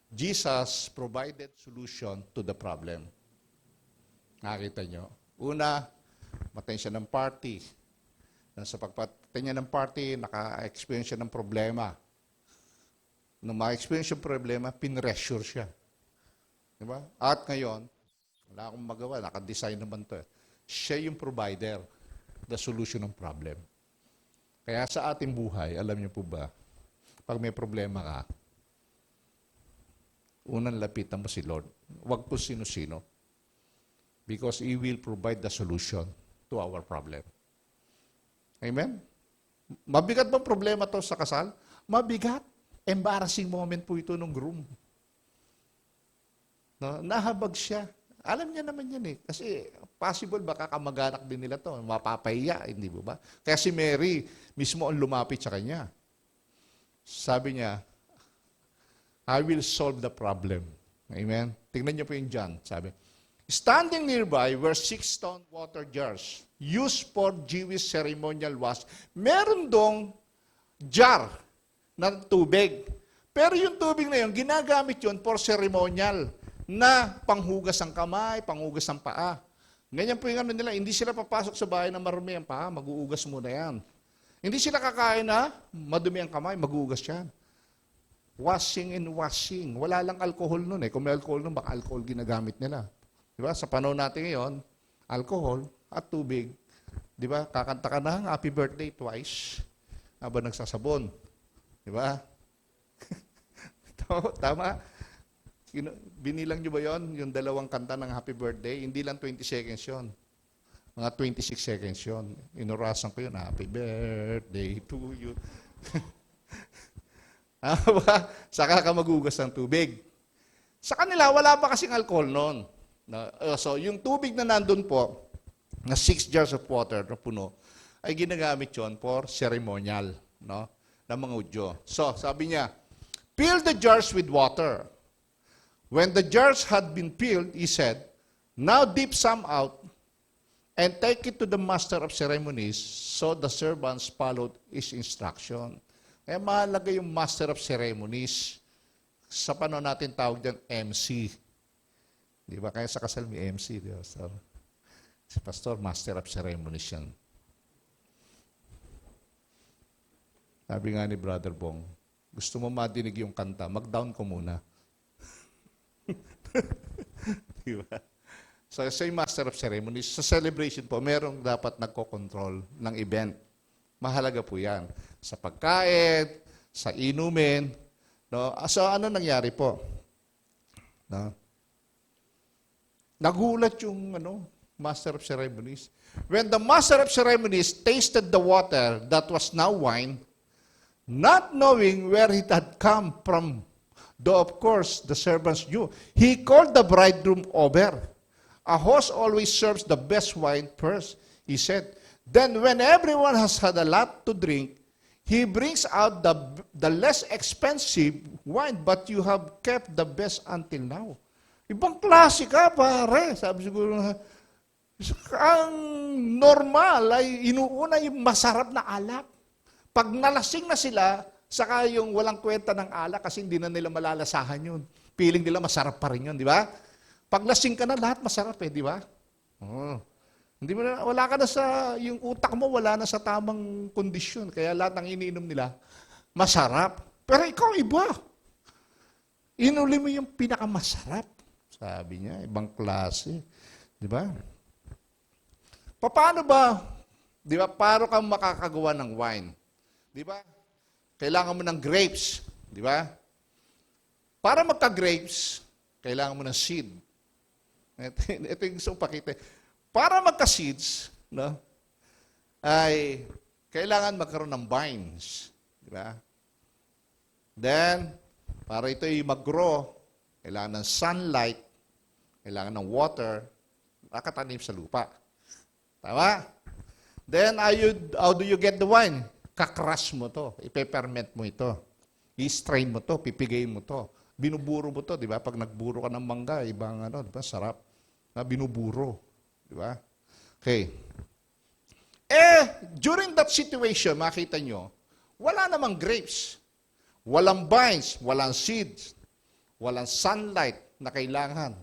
Jesus provided solution to the problem. Nakita nyo? Una, matay siya ng party. Sa pagpatay niya ng party, naka-experience siya ng problema. Nung ma-experience yung problema, pinressure siya. Diba? At ngayon, wala akong magawa, naka-design naman to. Siya yung provider, the solution ng problem. Kaya sa ating buhay, alam niyo po ba, pag may problema ka, unang lapitan mo si Lord. Huwag po sino-sino. Because He will provide the solution to our problem. Amen? Mabigat bang problema to sa kasal? Mabigat. Embarrassing moment po ito ng groom. No? Nahabag siya. Alam niya naman yan eh. Kasi possible baka kamag-anak din nila to. Mapapahiya, hindi ba? Kaya si Mary mismo ang lumapit sa kanya. Sabi niya, I will solve the problem. Amen? Tingnan niyo po yung John. Sabi, standing nearby were 6 stone water jars used for Jewish ceremonial wash. Meron dong jar na tubig. Pero yung tubig na yun, ginagamit yun for ceremonial na panghugas ng kamay, panghugas ng paa. Ganyan po yung ano nila, hindi sila papasok sa bahay na marumi ang paa, mag-uugas muna yan. Hindi sila kakain na madumi ang kamay, magugas yan. Washing and washing. Wala lang alcohol nun eh. Kung may alcohol nun, baka alcohol ginagamit nila. Di ba? Sa panahon natin ngayon, alcohol at tubig. Di ba? Kakanta ka ng happy birthday twice habang nagsasabon. Di ba? Tama? Binilang nyo ba yon? Yung dalawang kanta ng happy birthday? Hindi lang 20 seconds yon. Mga 26 seconds yon. Inurasan ko yun, happy birthday to you. Saka ka magugas ng tubig. Sa kanila, wala pa kasing alcohol noon. So, yung tubig na nandun po, na 6 jars of water na puno, ay ginagamit yon for ceremonial, no? Ng mga Udyo. So, sabi niya, fill the jars with water. When the jars had been filled, he said, now dip some out and take it to the master of ceremonies. So the servants followed his instruction. Kaya mahalaga yung master of ceremonies. Sa panahon natin tawag dyan, MC. Di ba? Kaya sa kasal may MC, di ba, Pastor? Si Pastor, master of ceremonies yan. Sabi nga ni Brother Bong, gusto mo madinig yung kanta, mag-down ko muna. Diba? So, sa master of ceremonies, sa celebration po, merong dapat nagko-control ng event. Mahalaga po yan. Sa pagkain, sa inumin. No? So, ano nangyari po? No? Nagulat yung master of ceremonies. When the master of ceremonies tasted the water that was now wine, not knowing where it had come from, though of course the servants knew, he called the bridegroom over. A host always serves the best wine first, he said. Then when everyone has had a lot to drink, he brings out the less expensive wine, but you have kept the best until now. Ibang klase ka, pare. Sabi siguro, ang normal ay inuuna yung masarap na alak. Pag nalasing na sila, saka yung walang kwenta ng alak kasi hindi na nila malalasahan yun. Feeling nila masarap pa rin yun, di ba? Pag lasing ka na, lahat masarap eh, di ba? Oh. Hindi mo na, wala ka na sa, yung utak mo, wala na sa tamang kondisyon. Kaya lahat ng iniinom nila, masarap. Pero ikaw, iba. Inuli mo yung pinakamasarap. Sabi niya, ibang klase. Di ba? Paano ba, di ba, paano ka makakagawa ng wine? Di ba? Kailangan mo ng grapes. Di ba? Para magka-grapes, kailangan mo ng seed. Ito yung gusto pakita. Para magka-seeds, no, ay kailangan magkaroon ng vines. Di ba? Then, para ito ay mag-grow, kailangan ng sunlight, kailangan ng water, nakatanim sa lupa. Tama? Then, how do you get the wine? Kakrush mo to, ipeperment mo ito. I-strain mo to, pipigayin mo to. Binuburo mo to, di ba? Pag nagburo ka ng mangga, ibang di ba? Sarap. Binuburo. Di ba? Okay. During that situation, makita nyo, wala namang grapes. Walang vines, walang seeds, walang sunlight na kailangan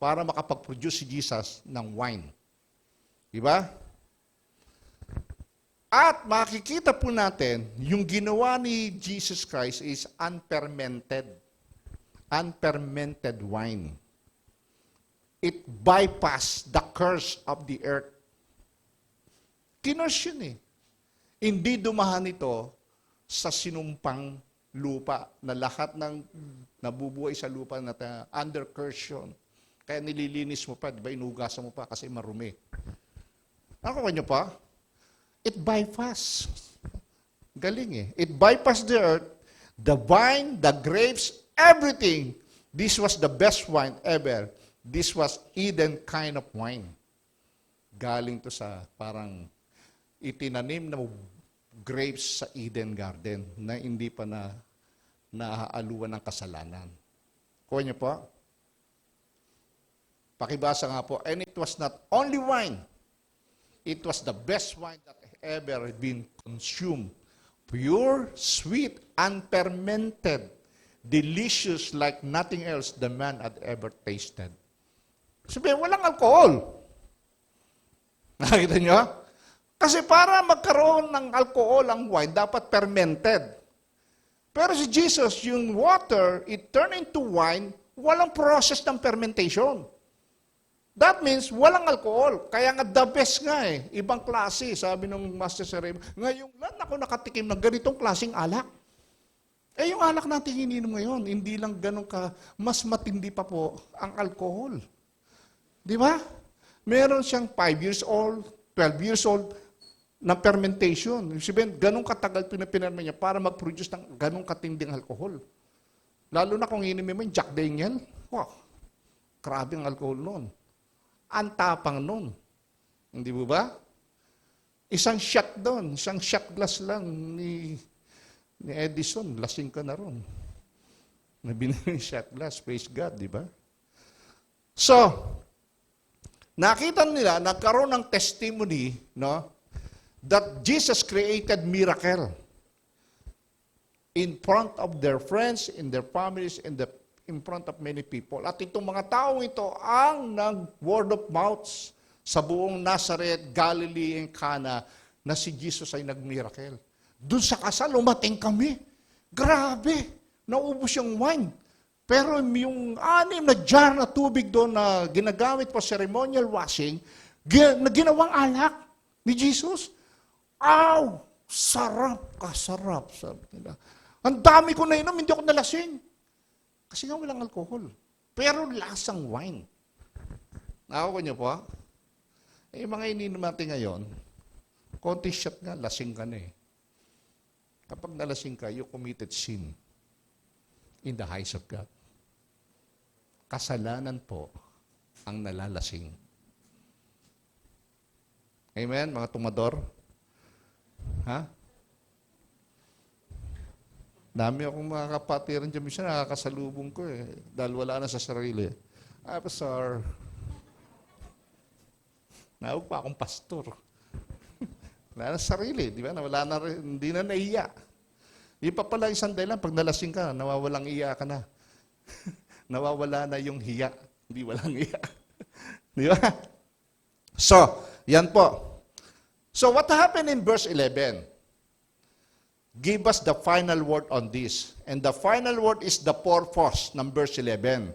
para makapag-produce si Jesus ng wine. Di ba? At makikita po natin, yung ginawa ni Jesus Christ is unfermented wine. It bypassed the curse of the earth. Kinurse yun eh. Hindi dumahan ito sa sinumpang lupa na lahat ng nabubuhay sa lupa na under curse yun. Kaya nililinis mo pa, di ba? Inugasan mo pa kasi marumi. Nakuha nyo pa? It bypassed. Galing eh. It bypassed the earth, the vine, the grapes, everything. This was the best wine ever. This was Eden kind of wine. Galing to sa parang itinanim na grapes sa Eden Garden na hindi pa na naaaluan ng kasalanan. Kuha niyo po? Pakibasa nga po. And it was not only wine. It was the best wine that ever been consumed. Pure, sweet, unfermented, delicious like nothing else the man had ever tasted. Sabihin, walang alcohol. Nakita nyo? Kasi para magkaroon ng alcohol ang wine, dapat fermented. Pero si Jesus, yung water, it turned into wine, walang process ng fermentation. That means, walang alcohol. Kaya nga the best nga eh. Ibang klase, sabi ng Master Ceremony. Ngayong lang ako nakatikim ng ganitong klaseng alak. Eh yung alak natin ininom ngayon, hindi lang ganun mas matindi pa po ang alcohol. Di ba? Meron siyang 5 years old, 12 years old na fermentation. Sabihin, ganun katagal pinapinarma niya para mag-produce ng ganun katinding alcohol. Lalo na kung ininom mo yung Jack Daniel, wow, grabe ang alcohol noon. Ang tapang nun. Hindi mo ba? Isang shot doon, isang shot glass lang ni Edison, lasing ka na ron. Nabinili yung shot glass, praise God, di ba? So, nakita nila, nagkaroon ng testimony, no, that Jesus created miracle in front of their friends, in their families, in front of many people. At itong mga taong ito ang nag-word of mouth sa buong Nazareth, Galilee, and Cana na si Jesus ay nag-miracle. Doon sa kasal, umating kami. Grabe! Naubos yung wine. Pero yung 6 na jar na tubig doon na ginagamit for ceremonial washing, na ginawang alak ni Jesus. Aw! Sarap! Kasarap! Sabi nila. Ang dami ko na inom, hindi ako nalasing. Kasi nga walang alcohol. Pero lasang wine. Nakako niyo po? Eh, mga ininom natin ngayon, konti shot nga, lasing ka na eh. Kapag nalasing ka, you committed sin in the eyes of God. Kasalanan po ang nalalasing. Amen, mga tumador? Ha? Dami akong mga kapatiran dyan, minsan nakakasalubong ko eh, dahil wala na sa sarili. Pastor, nawag pa akong pastor. Wala na sa sarili, di ba? Wala na rin, hindi na naiya. Yung pa pala isang dahilan, pag nalasing ka, nawawalang iya ka na. Nawawala na yung hiya, hindi walang iya. Di ba? So, yan po. So, what happened in verse 11? Give us the final word on this. And the final word is the purpose ng verse 11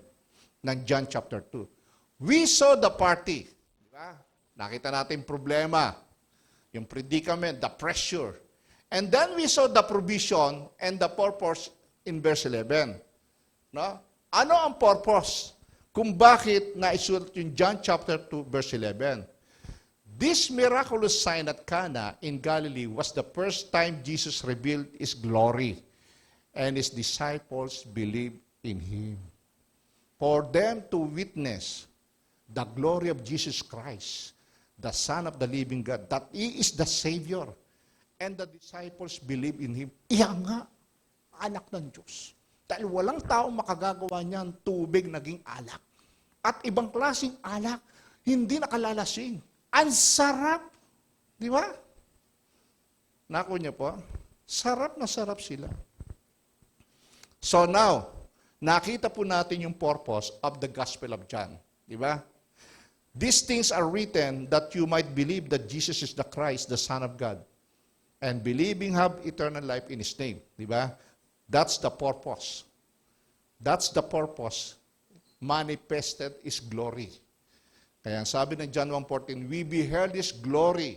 ng John chapter 2. We saw the party. Diba? Nakita natin problema, yung predicament, the pressure. And then we saw the provision and the purpose in verse 11. No? Ano ang purpose? Kung bakit naisulat yung John chapter 2 verse 11. This miraculous sign at Cana in Galilee was the first time Jesus revealed His glory, and His disciples believed in Him. For them to witness the glory of Jesus Christ, the Son of the living God, that He is the Savior, and the disciples believe in Him. Iyan nga, anak ng Diyos. Dahil walang taong makagagawa niyan, tubig naging alak. At ibang klaseng alak, hindi nakalalasing. Ang sarap. Di ba? Nako niyo po, sarap na sarap sila. So now, nakita po natin yung purpose of the Gospel of John. Di ba? These things are written that you might believe that Jesus is the Christ, the Son of God. And believing have eternal life in His name. Di ba? That's the purpose. That's the purpose. Manifested is glory. Kaya sabi ng John 1:14, we beheld His glory,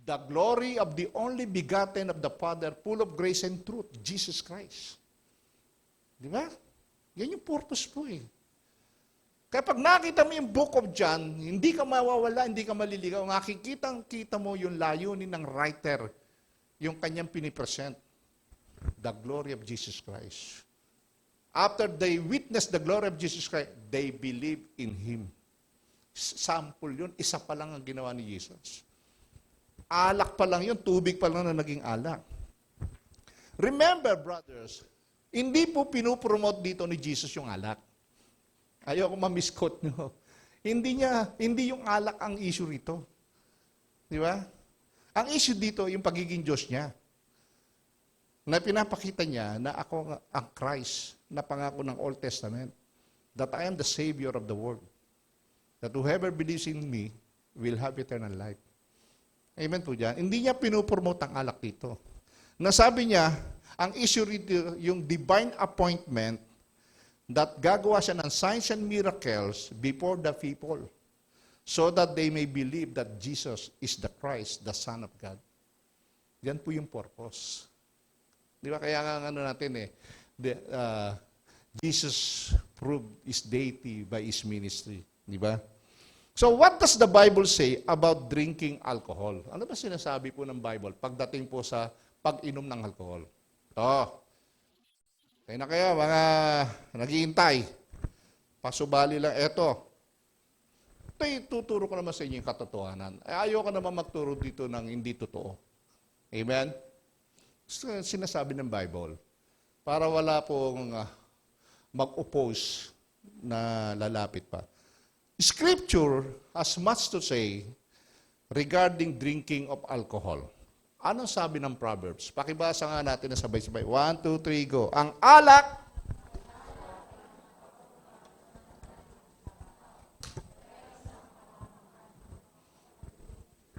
the glory of the only begotten of the Father, full of grace and truth, Jesus Christ. Di ba? Yan yung purpose po eh. Kaya pag nakita mo yung book of John, hindi ka mawawala, hindi ka maliligaw. Nakikita mo yung layunin ng writer, yung kanyang pinipresent, the glory of Jesus Christ. After they witness the glory of Jesus Christ, they believe in Him. Sample yun, isa pa lang ang ginawa ni Jesus. Alak pa lang yun, tubig pa lang na naging alak. Remember, brothers, hindi po pinupromote dito ni Jesus yung alak. Ayoko ma-misquote nyo. Hindi yung alak ang issue rito. Di ba? Ang issue dito, yung pagiging Diyos niya. Na pinapakita niya na ako ang Christ na pangako ng Old Testament. That I am the Savior of the world. That whoever believes in me will have eternal life. Amen po dyan. Hindi niya pinupromote ang alak dito. Nasabi niya, ang issue dito, yung divine appointment that gagawa siya ng signs and miracles before the people so that they may believe that Jesus is the Christ, the Son of God. Yan po yung purpose. Di ba? Kaya nga ano natin Jesus proved His deity by His ministry. Di ba? So what does the Bible say about drinking alcohol? Ano ba sinasabi po ng Bible pagdating po sa pag-inom ng alcohol? Ito. Kaya na kaya mga naghihintay. Pasubali lang. Ito. Tuturo ko naman sa inyo yung katotohanan. Ayoko naman magturo dito ng hindi totoo. Amen? Sinasabi ng Bible. Para wala pong mag-oppose na lalapit pa. Scripture has much to say regarding drinking of alcohol. Ano sabi ng Proverbs? Pakibasa nga natin na sabay-sabay. 1, 2, 3, go. Ang alak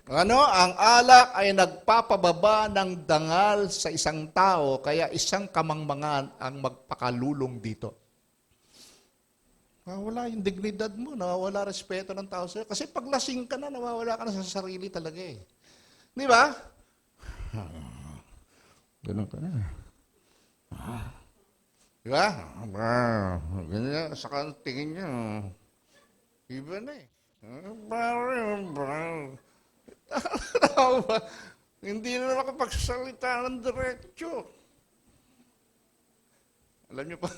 ang alak ay nagpapababa ng dangal sa isang tao, kaya isang kamangmangan ang magpakalulong dito. Nawawala yung dignidad mo, nawawala respeto ng tao sa'yo. Kasi pag lasing ka na, nawawala ka na sa sarili talaga eh. Di ba? Ganun ka na. Di ba? Ganyan, saka tingin niya. Iba na eh. Hindi na nakapagsalita ng diretso. Alam niyo pa,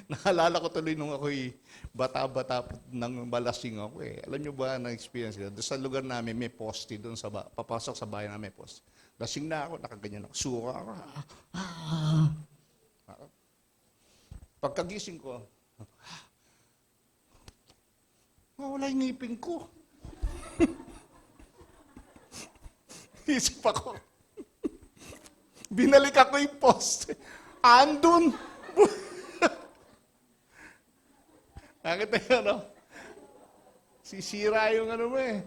naalala ko tuloy nung ako'y bata-bata nang malasing ako eh. Alam niyo ba na-experience ko? Doon sa lugar namin may poste doon sa papasok sa bayan namin may poste. Lasing na ako, nakaganyan ako. Suka ako. Pagkagising ko, wala yung ngipin ko. Isip ako. Binalik ako yung poste. Andun. Nakita nyo, no? Sisira yung ano mo eh.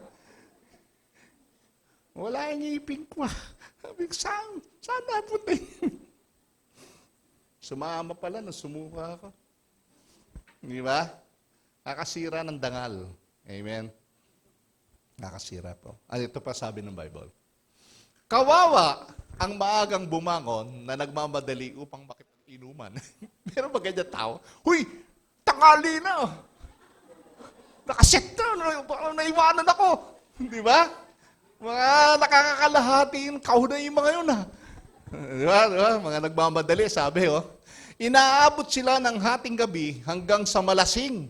Wala yung ngipin ko. Sabi ko, saan napunta yun? Sumama pala nung sumuka ako. Di ba? Nakasira ng dangal. Amen? Nakasira po. Ito pa sabi ng Bible. Kawawa ang maagang bumangon na nagmamadali upang makipinuman. Meron ba ganyan tao? Huy! Tangali na! Nakaset na! Naiwanan ako! Di ba? Mga nakakalahati yung kahunay yung mga yun ha. Di ba? Mga nagmamadali, sabi inaabot sila ng hating gabi hanggang sa malasing.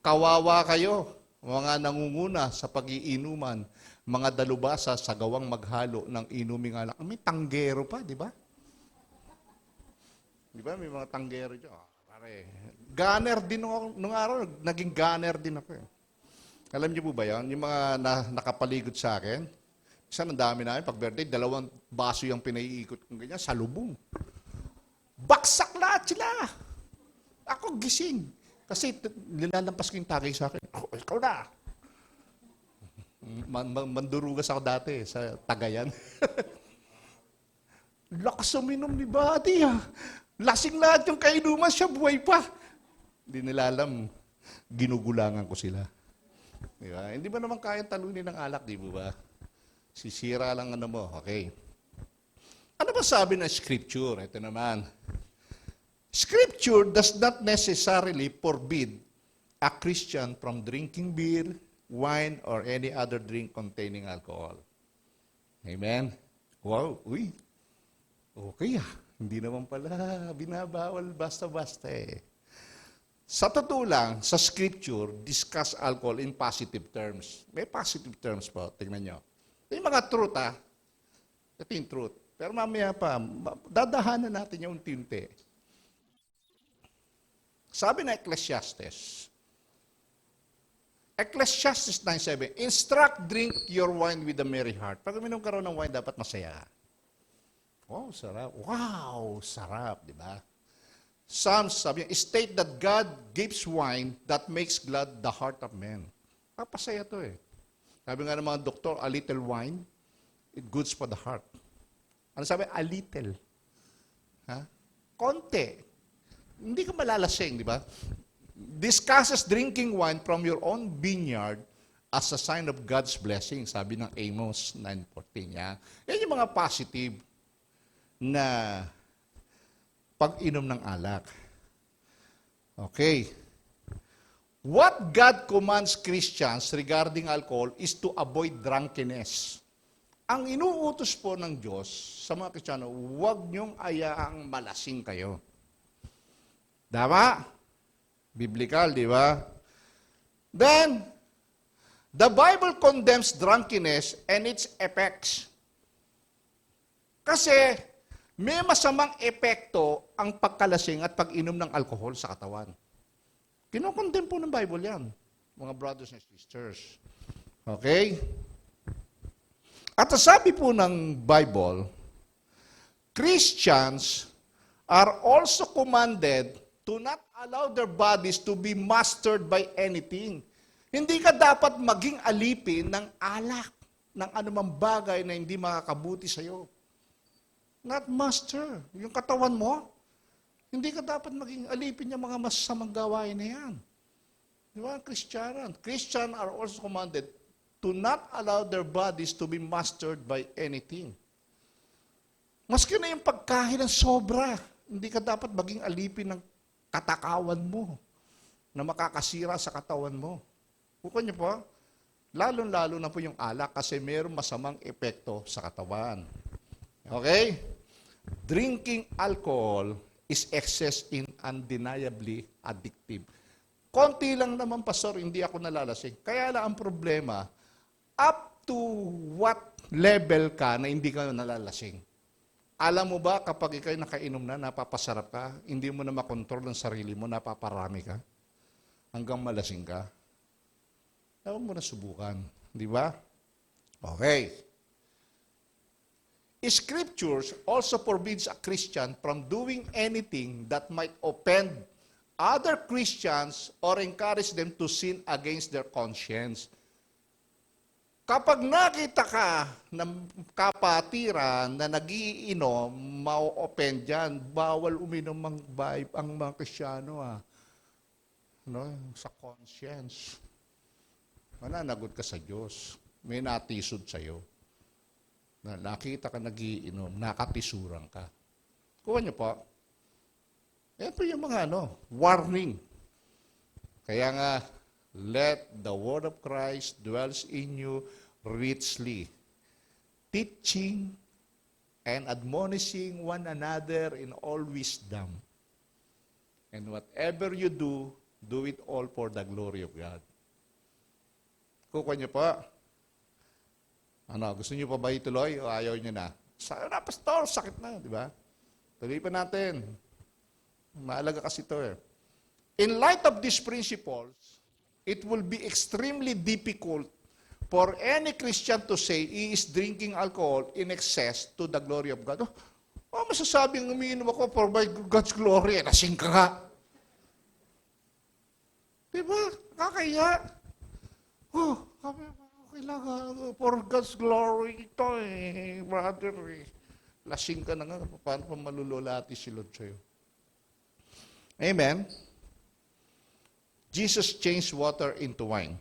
Kawawa kayo, mga nangunguna sa pag-iinuman, mga dalubasa sa gawang maghalo ng inuming alak. May tanggero pa, di ba? Di ba? May mga tanggero dyan. Pare, gunner din nung araw, naging gunner din ako eh. Alam niyo po ba yan? Yung mga nakapaligod sa akin, isa ang dami namin, pag birthday, 2 baso yung pinaiikot kong ganyan, salubong. Baksak lahat sila! Ako gising. Kasi nilalampas ko yung tagay sa akin. Oh, ikaw na! Mandurugas ako dati sa Tagayan. Lakas uminom ni Buddy ha. Lasing lahat yung kainuman, siya buhay pa. Hindi nila alam, ginugulangan ko sila. Di ba? Hindi ba naman kaya talunin ng alak, di ba? Sisira lang ano mo, okay. Ano ba sabi ng Scripture? Ito naman. Scripture does not necessarily forbid a Christian from drinking beer, wine, or any other drink containing alcohol. Amen? Wow, uy. Okay Hindi naman pala binabawal basta-basta eh. Sa totoo lang, sa Scripture, discuss alcohol in positive terms. May positive terms po, tingnan nyo. Ito yung mga truth Ito yung truth. Pero mamaya pa, dadahanan natin yung unti-unti. Sabi na Ecclesiastes 9:7, instruct, drink your wine with a merry heart. Pag uminom ka raw ng wine, dapat masaya. Wow, sarap. Wow, sarap, di ba? Psalms, sabi niya, state that God gives wine that makes glad the heart of man. Papasaya to eh. Sabi nga ng mga doktor, a little wine It goods for the heart. Ano sabi? A little. Ha? Konti. Hindi ka malalasing, di ba? Discusses drinking wine from your own vineyard as a sign of God's blessing, sabi ng Amos 9:14. Yan yung mga positive na pag-inom ng alak. Okay. What God commands Christians regarding alcohol is to avoid drunkenness. Ang inuutos po ng Diyos sa mga Kristiyano, huwag niyong ayaang malasing kayo. Tama? Biblical, di ba? Then, the Bible condemns drunkenness and its effects. Kasi, may masamang epekto ang pagkalasing at pag-inom ng alcohol sa katawan. Kinokondemn po ng Bible yan, mga brothers and sisters. Okay? At sabi po ng Bible, Christians are also commanded to not allow their bodies to be mastered by anything. Hindi ka dapat maging alipin ng alak, ng anumang bagay na hindi makakabuti sa'yo. Not master. Yung katawan mo, hindi ka dapat maging alipin yung mga masasamang gawain na yan. Di ba? Christians are also commanded to not allow their bodies to be mastered by anything. Maski na yung pagkain ng sobra, hindi ka dapat maging alipin ng katakawan mo na makakasira sa katawan mo. Bukan niyo po, lalong-lalo na po yung alak kasi mayroong masamang epekto sa katawan. Okay? Drinking alcohol is excess in undeniably addictive. Konti lang naman, Pastor, hindi ako nalalasing. Kaya lang ang problema, up to what level ka na hindi ka nalalasing? Alam mo ba, kapag ikay nakainom na, napapasarap ka, hindi mo na makontrol ang sarili mo, napaparami ka, hanggang malasing ka? Huwag mo na subukan. Di ba? Okay. Scriptures also forbids a Christian from doing anything that might offend other Christians or encourage them to sin against their conscience. Kapag nakita ka ng kapatiran na nagiinom, ma-offend yan. Bawal uminom ang mga Kristiyano no? Sa conscience. Mananagot ka sa Diyos. May natisod sa'yo. Na nakita ka nagiinom, nakatisuran ka. Kuha niyo po. Ito yung mga warning. Kaya nga, let the word of Christ dwells in you richly, teaching and admonishing one another in all wisdom. And whatever you do, do it all for the glory of God. Kuha niyo po. Gusto niyo pa ba ituloy o ayaw niyo na? Pastor, sakit na, di ba? Tuloy pa natin. Maalaga kasi ito eh. In light of these principles, it will be extremely difficult for any Christian to say he is drinking alcohol in excess to the glory of God. Masasabing umiinom ako for by God's glory, lasing ka nga. Di ba? Kakaya. Kailangan for God's glory ito brother Lasing ka na nga, paano pa malululati si Lord sa'yo? Amen? Jesus changed water into wine.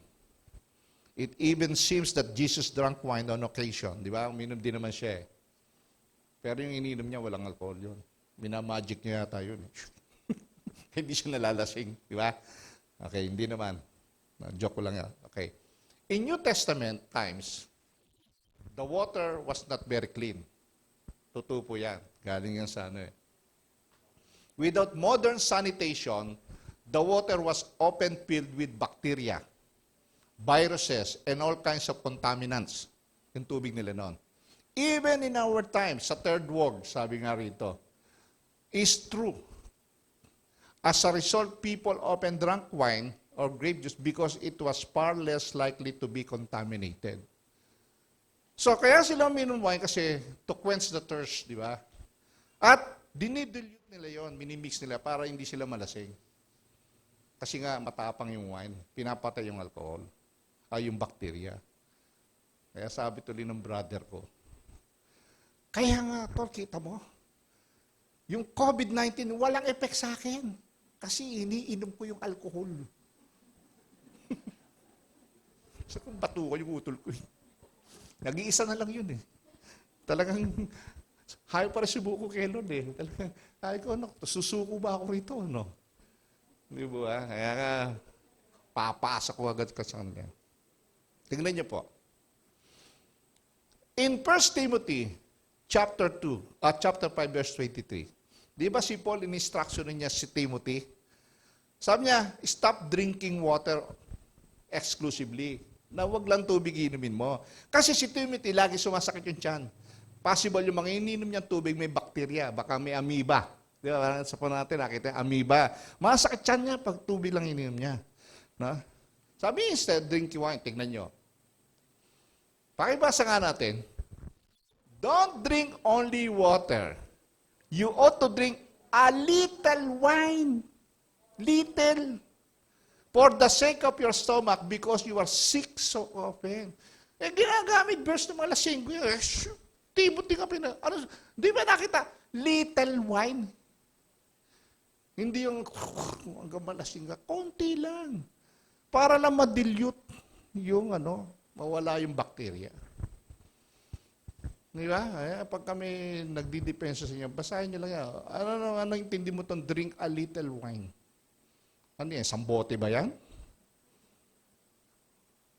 It even seems that Jesus drank wine on occasion. Di ba? Uminom din naman siya eh. Pero yung ininom niya, walang alcohol yun. Minamagic niya yata yun. Hindi siya nalalasing. Di ba? Okay, hindi naman. Joke ko lang yan. Okay. In New Testament times, the water was not very clean. Totoo po yan. Galing yan sa Without modern sanitation, the water was often filled with bacteria, viruses, and all kinds of contaminants. Yung tubig nila noon. Even in our times, sa third world, sabi nga rito, is true. As a result, people often drank wine or grape juice because it was far less likely to be contaminated. So, kaya sila uminom wine kasi to quench the thirst, di ba? At dinidilute nila yon, minimix nila para hindi sila malasing. Kasi nga matapang yung wine, pinapatay yung alcohol, yung bacteria. Kaya sabi tuloy ng brother ko, Kaya nga, tol, kita mo, yung COVID-19, walang effect sa akin. Kasi iniinom ko yung alcohol. Sa kung bato ko yung utol ko. Nag-iisa na lang yun eh. Talagang, hayo para subuko kay Lord eh. Talagang, hayo ko, no, susuko ba ako rito, no? Di ba? Kaya nga, papasa ko agad ka sa kanya. Tingnan niyo po. In 1 Timothy, chapter 5, verse 23, di ba si Paul, in-instruction niya si Timothy? Sabi niya, stop drinking water exclusively. Na wag lang tubig inumin mo. Kasi si Timothy, lagi sumasakit yung tiyan. Possible yung mga ininom niyang tubig may bakterya, baka may amoeba. Di ba? Sa po natin, nakita yung amoeba. Masakit tiyan niya pag tubig lang ininom niya. No? Sabi instead, drink wine. Tignan niyo. Pakibasa nga natin. Don't drink only water. You ought to drink a little wine. Little. For the sake of your stomach, because you are sick so often. Eh, ginagamit verse ng mga lasing. Timothy ka ano, di ba nakita? Little wine. Hindi yung hanggang malasing ka. Konti lang. Para lang ma-dilute yung mawala yung bakterya. Di ba? Pag kami nagdidepensa sa inyo, basahin nyo lang yan. Ano intindi mo itong drink a little wine? Ano yan? Isang bote ba yan?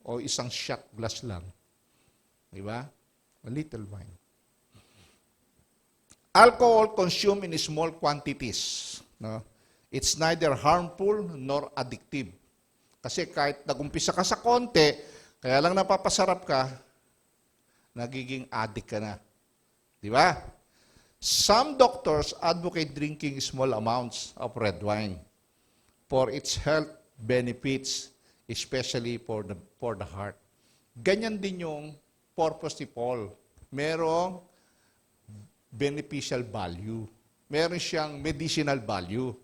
O isang shot glass lang? Di ba? A little wine. Alcohol consumed in small quantities. No? It's neither harmful nor addictive. Kasi kahit nagumpisa ka sa konti, kaya lang napapasarap ka, nagiging addict ka na. Di ba? Some doctors advocate drinking small amounts of red wine for its health benefits, especially for the heart. Ganyan din yung purpose ni Paul. Merong beneficial value. Meron siyang medicinal value.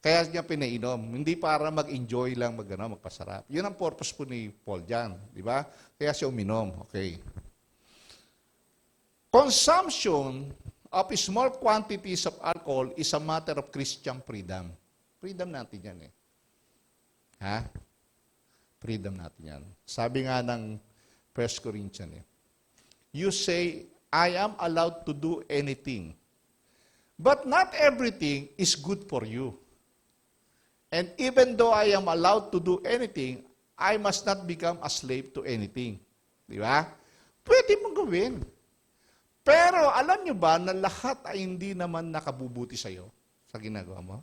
Kaya niya pinainom. Hindi para mag-enjoy lang, magpasarap. Yun ang purpose po ni Paul dyan. Di ba? Kaya siya uminom. Okay. Consumption of small quantities of alcohol is a matter of Christian freedom. Freedom natin yan eh. Ha? Freedom natin yan. Sabi nga ng 1 Corinthians eh. You say, I am allowed to do anything. But not everything is good for you. And even though I am allowed to do anything, I must not become a slave to anything. Di ba? Pwede mong gawin. Pero alam nyo ba na lahat ay hindi naman nakabubuti sa'yo sa ginagawa mo?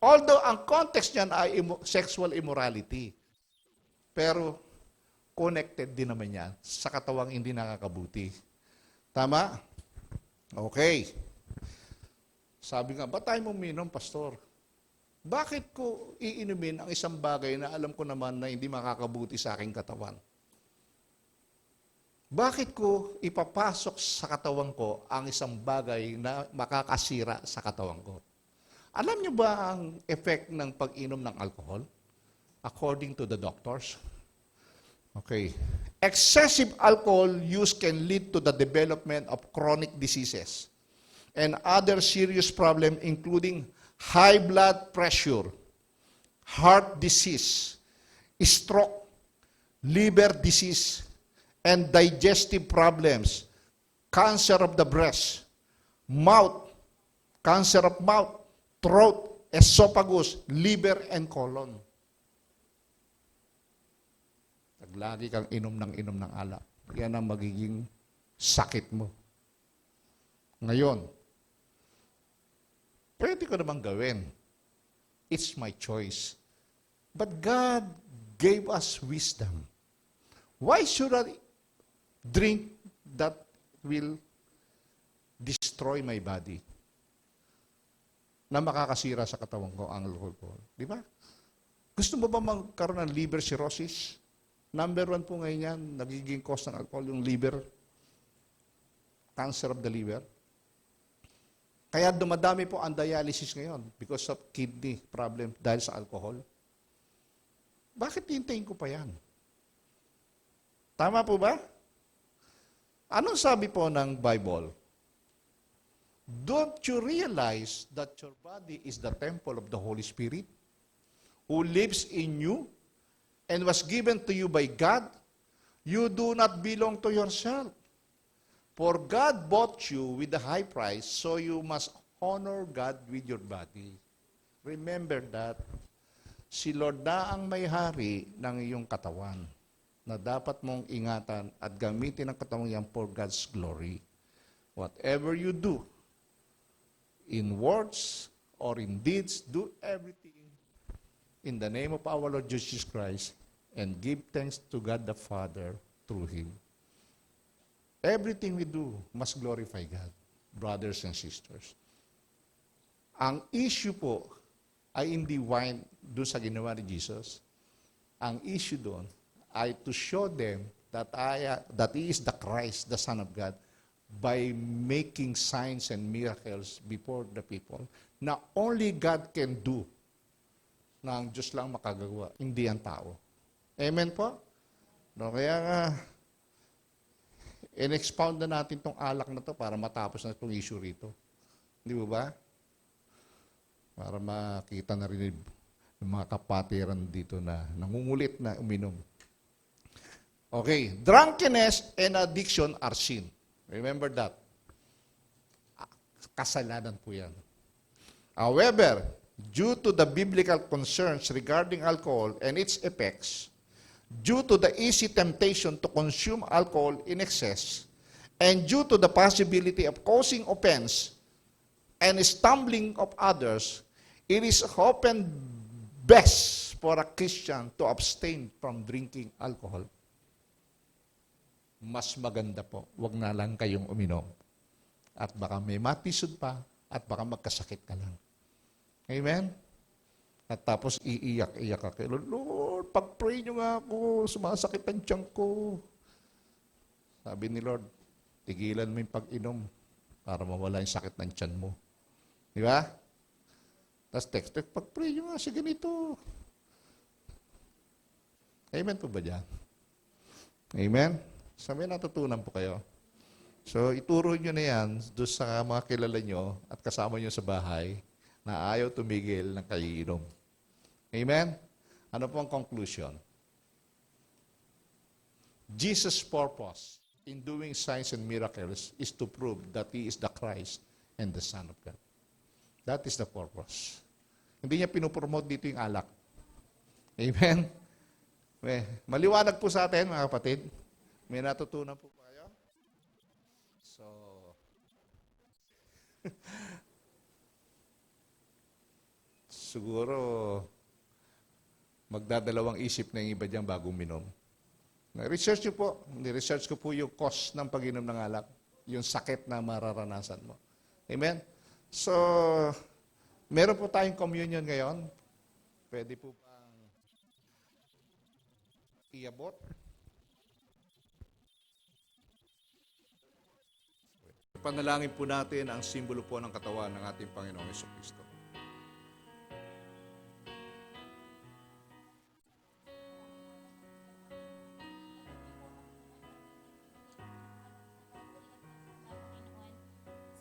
Although ang context niyan ay sexual immorality. Pero connected din naman yan sa katawang hindi nakakabuti. Tama? Okay. Sabi nga, ba't tayo uminom, pastor? Bakit ko iinumin ang isang bagay na alam ko naman na hindi makakabuti sa aking katawan? Bakit ko ipapasok sa katawan ko ang isang bagay na makakasira sa katawan ko? Alam niyo ba ang effect ng pag-inom ng alcohol? According to the doctors. Okay. Excessive alcohol use can lead to the development of chronic diseases and other serious problems including high blood pressure, heart disease, stroke, liver disease, and digestive problems, cancer of the breast, mouth, cancer of mouth, throat, esophagus, liver, and colon. Lagi kang inom ng alak. Yan ang magiging sakit mo. Ngayon, pwede ko namang gawin. It's my choice. But God gave us wisdom. Why should I drink that will destroy my body? Na makakasira sa katawan ko ang alcohol. Di ba? Gusto mo ba magkaroon ng liver cirrhosis? Number 1 po ngayon yan, nagiging cause ng alcohol, yung liver. Cancer of the liver. Kaya dumadami po ang dialysis ngayon because of kidney problem dahil sa alcohol. Bakit hintayin ko pa yan? Tama po ba? Anong sabi po ng Bible? Don't you realize that your body is the temple of the Holy Spirit who lives in you and was given to you by God? You do not belong to yourself. For God bought you with a high price, so you must honor God with your body. Remember that. Si Lord na ang may-hari ng iyong katawan na dapat mong ingatan at gamitin ang katawan yan for God's glory. Whatever you do, in words or in deeds, do everything in the name of our Lord Jesus Christ and give thanks to God the Father through Him. Everything we do must glorify God, brothers and sisters. Ang issue po ay hindi wine doon sa ginawa ni Jesus. Ang issue doon ay to show them that He is the Christ, the Son of God, by making signs and miracles before the people na only God can do, na ang Diyos lang makagawa, hindi ang tao. Amen po? No, kaya nga, in-expound na natin itong alak na to para matapos na itong issue rito. Hindi ba? Para makita na rin yung mga kapatiran dito na nangungulit na uminom. Okay, drunkenness and addiction are sin. Remember that. Kasalanan po yan. However, due to the biblical concerns regarding alcohol and its effects, due to the easy temptation to consume alcohol in excess, and due to the possibility of causing offense and stumbling of others, it is often best for a Christian to abstain from drinking alcohol. Mas maganda po, wag na lang kayong uminom. At baka may matisod pa, at baka magkasakit ka lang. Amen? At tapos iiyak-iyak ka kay Lord, Lord, pag-pray nyo nga ako, sumasakit ang tiyan ko. Sabi ni Lord, tigilan mo yung pag-inom para mawala yung sakit ng tiyan mo. Di ba? Tapos text, pag-pray nyo nga, sige ganito. Amen po ba dyan? Amen? Sabi, natutunan po kayo. So, ituro nyo na yan doon sa mga kilala nyo at kasama nyo sa bahay na ayaw tumigil ng kaiinom. Amen? Ano po ang conclusion? Jesus' purpose in doing signs and miracles is to prove that He is the Christ and the Son of God. That is the purpose. Hindi niya pinupromote dito yung alak. Amen? Maliwanag po sa atin, mga kapatid. May natutunan po kayo? So, siguro, magdadalawang isip na yung iba dyan bago minom. Research nyo po. Research ko po yung cause ng pag-inom ng alak. Yung sakit na mararanasan mo. Amen? So, meron po tayong communion ngayon. Pwede po bang iabot? Panalangin po natin ang simbolo po ng katawan ng ating Panginoong Jesucristo.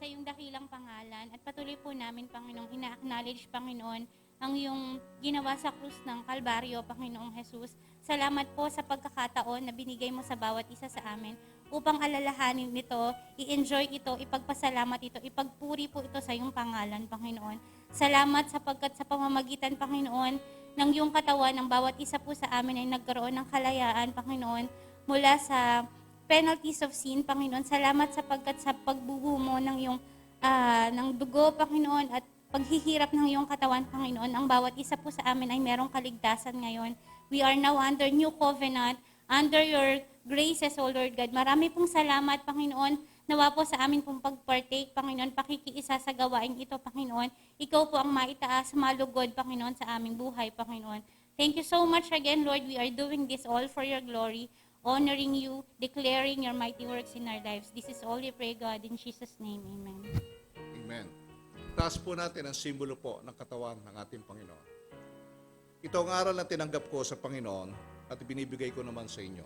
Sa iyong dakilang pangalan at patuloy po namin, Panginoong, ina-acknowledge, Panginoon, ang iyong ginawa sa krus ng Kalbaryo, Panginoong Jesus. Salamat po sa pagkakataon na binigay mo sa bawat isa sa amin upang alalahanin nito, i-enjoy ito, ipagpasalamat ito, ipagpuri po ito sa iyong pangalan, Panginoon. Salamat sapagkat sa pamamagitan, Panginoon, ng iyong katawan, ng bawat isa po sa amin ay nagkaroon ng kalayaan, Panginoon, mula sa penalties of sin, Panginoon. Salamat sapagkat sa pagbuho mo ng iyong ng dugo, Panginoon, at paghihirap ng iyong katawan, Panginoon, ang bawat isa po sa amin ay merong kaligtasan ngayon. We are now under new covenant, under your graces, O Lord God. Marami pong salamat, Panginoon. Nawa po sa amin pong pag-partake, Panginoon, pakikiisa sa gawain ito, Panginoon. Ikaw po ang maitaas, malugod, Panginoon, sa aming buhay, Panginoon. Thank you so much again, Lord. We are doing this all for your glory, honoring you, declaring your mighty works in our lives. This is all we pray, God, in Jesus' name. Amen. Amen. Taas po natin ang simbolo po ng katawan ng ating Panginoon. Ito ang aral na tinanggap ko sa Panginoon at binibigay ko naman sa inyo.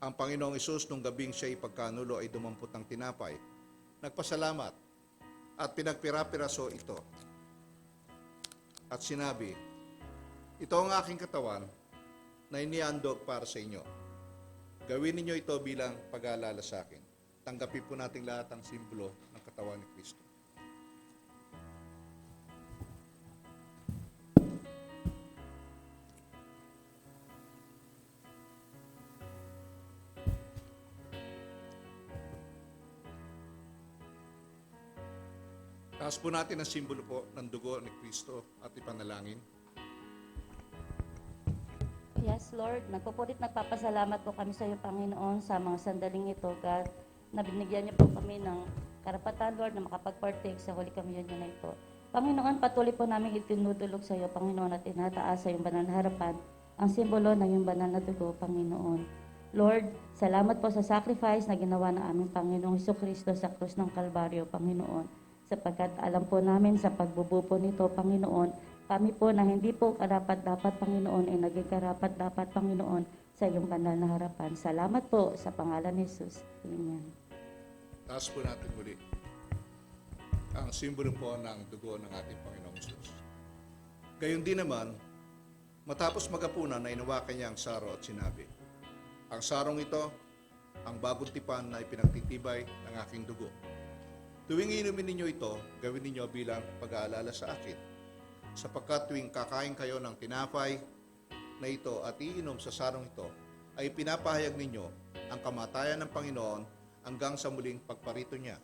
Ang Panginoong Hesus nung gabing siya ipagkanulo ay dumampot ng tinapay. Nagpasalamat. at pinagpira-piraso ito. At sinabi, ito ang aking katawan na inihandog para sa inyo. Gawin ninyo ito bilang pag-aalala sa akin. Tanggapin po natin lahat ang simbolo ng katawan ni Kristo. Taas po natin ang simbolo po ng dugo ni Kristo at ipanalangin. Yes, Lord. Nagpapasalamat po kami sa iyo, Panginoon, sa mga sandaling ito, God, na binigyan niyo po kami ng karapatan, Lord, na makapag-partake sa Holy Communion na ito. Panginoon, patuloy po namin itinutulog sa iyo, Panginoon, at tinataas sa iyong banal na harapan ang simbolo ng iyong banal na dugo, Panginoon. Lord, salamat po sa sacrifice na ginawa ng aming Panginoong Hesukristo sa krus ng Kalbaryo, Panginoon. Sapagkat alam po namin sa pagbubuo nito, Panginoon, kami po na hindi po karapat-dapat, Panginoon, ay naging karapat-dapat, Panginoon, sa iyong banal na harapan. Salamat po sa pangalan ni Jesus. Amen. Taas po natin muli ang simbolo po ng dugo ng ating Panginoong Jesus. Gayon din naman, matapos magapunan na inawakan niya ang saro at sinabi, ang sarong ito, ang bagong tipan na ipinagtitibay ng aking dugo. Tuwing inumin ninyo ito, gawin ninyo bilang pag-aalala sa akin. Sapagkat tuwing kakain kayo ng tinapay na ito at iinom sa sarong ito, ay pinapahayag ninyo ang kamatayan ng Panginoon hanggang sa muling pagparito niya.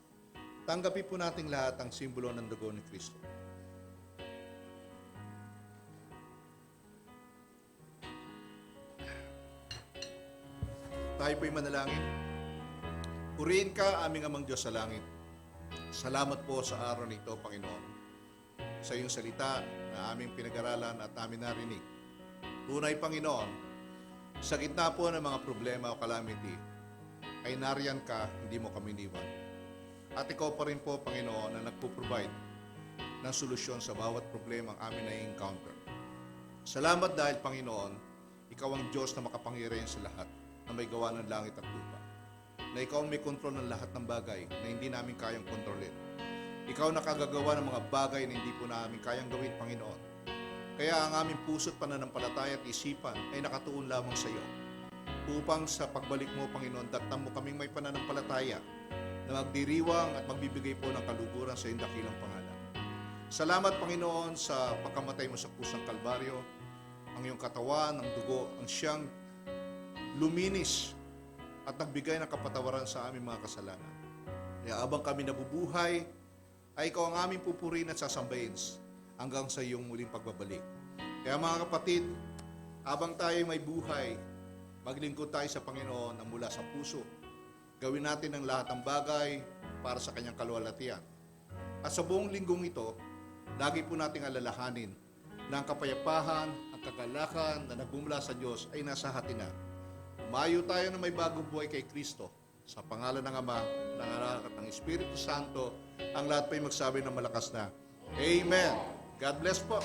Tanggapin po nating lahat ang simbolo ng dugo ni Kristo. Tayo po'y manalangin. Purihin ka, aming amang Diyos sa langit. Salamat po sa araw nito, Panginoon, sa iyong salita na aming pinag-aralan at aming narinig. Tunay, Panginoon, sa gitna po ng mga problema o calamity, ay nariyan ka, hindi mo kami iniwan. At ikaw pa rin po, Panginoon, na nagpo-provide ng solusyon sa bawat problema ang amin na-encounter. Salamat dahil, Panginoon, ikaw ang Diyos na makapangyarihan sa lahat, na may gawa ng langit at lupa. Na ikaw may kontrol ng lahat ng bagay na hindi namin kayang kontrolin. Ikaw nakagagawa ng mga bagay na hindi po namin kayang gawin, Panginoon. Kaya ang aming puso't pananampalataya at isipan ay nakatuon lamang sa iyo. Upang sa pagbalik mo, Panginoon, daktan mo kaming may pananampalataya na magdiriwang at magbibigay po ng kaluguran sa iyong dakilang pangalan. Salamat, Panginoon, sa pagkamatay mo sa krus ng Kalbaryo, ang iyong katawan, ang dugo, ang siyang luminis at nagbigay ng kapatawaran sa aming mga kasalanan. Kaya abang kami nabubuhay, ay ikaw ang aming pupurin at sasambahin hanggang sa iyong muling pagbabalik. Kaya mga kapatid, abang tayo may buhay, maglingkod tayo sa Panginoon na mula sa puso. Gawin natin ang lahat ng bagay para sa kanyang kaluwalhatian. At sa buong linggong ito, lagi po nating alalahanin na ang kapayapahan, ang kagalakan na nagmumula sa Diyos ay nasa hati na. Umayo tayo na may bagong buhay kay Kristo. Sa pangalan ng Ama, ng Anak at ng Espiritu Santo, ang lahat pa'y magsabi ng malakas na, Amen. God bless po.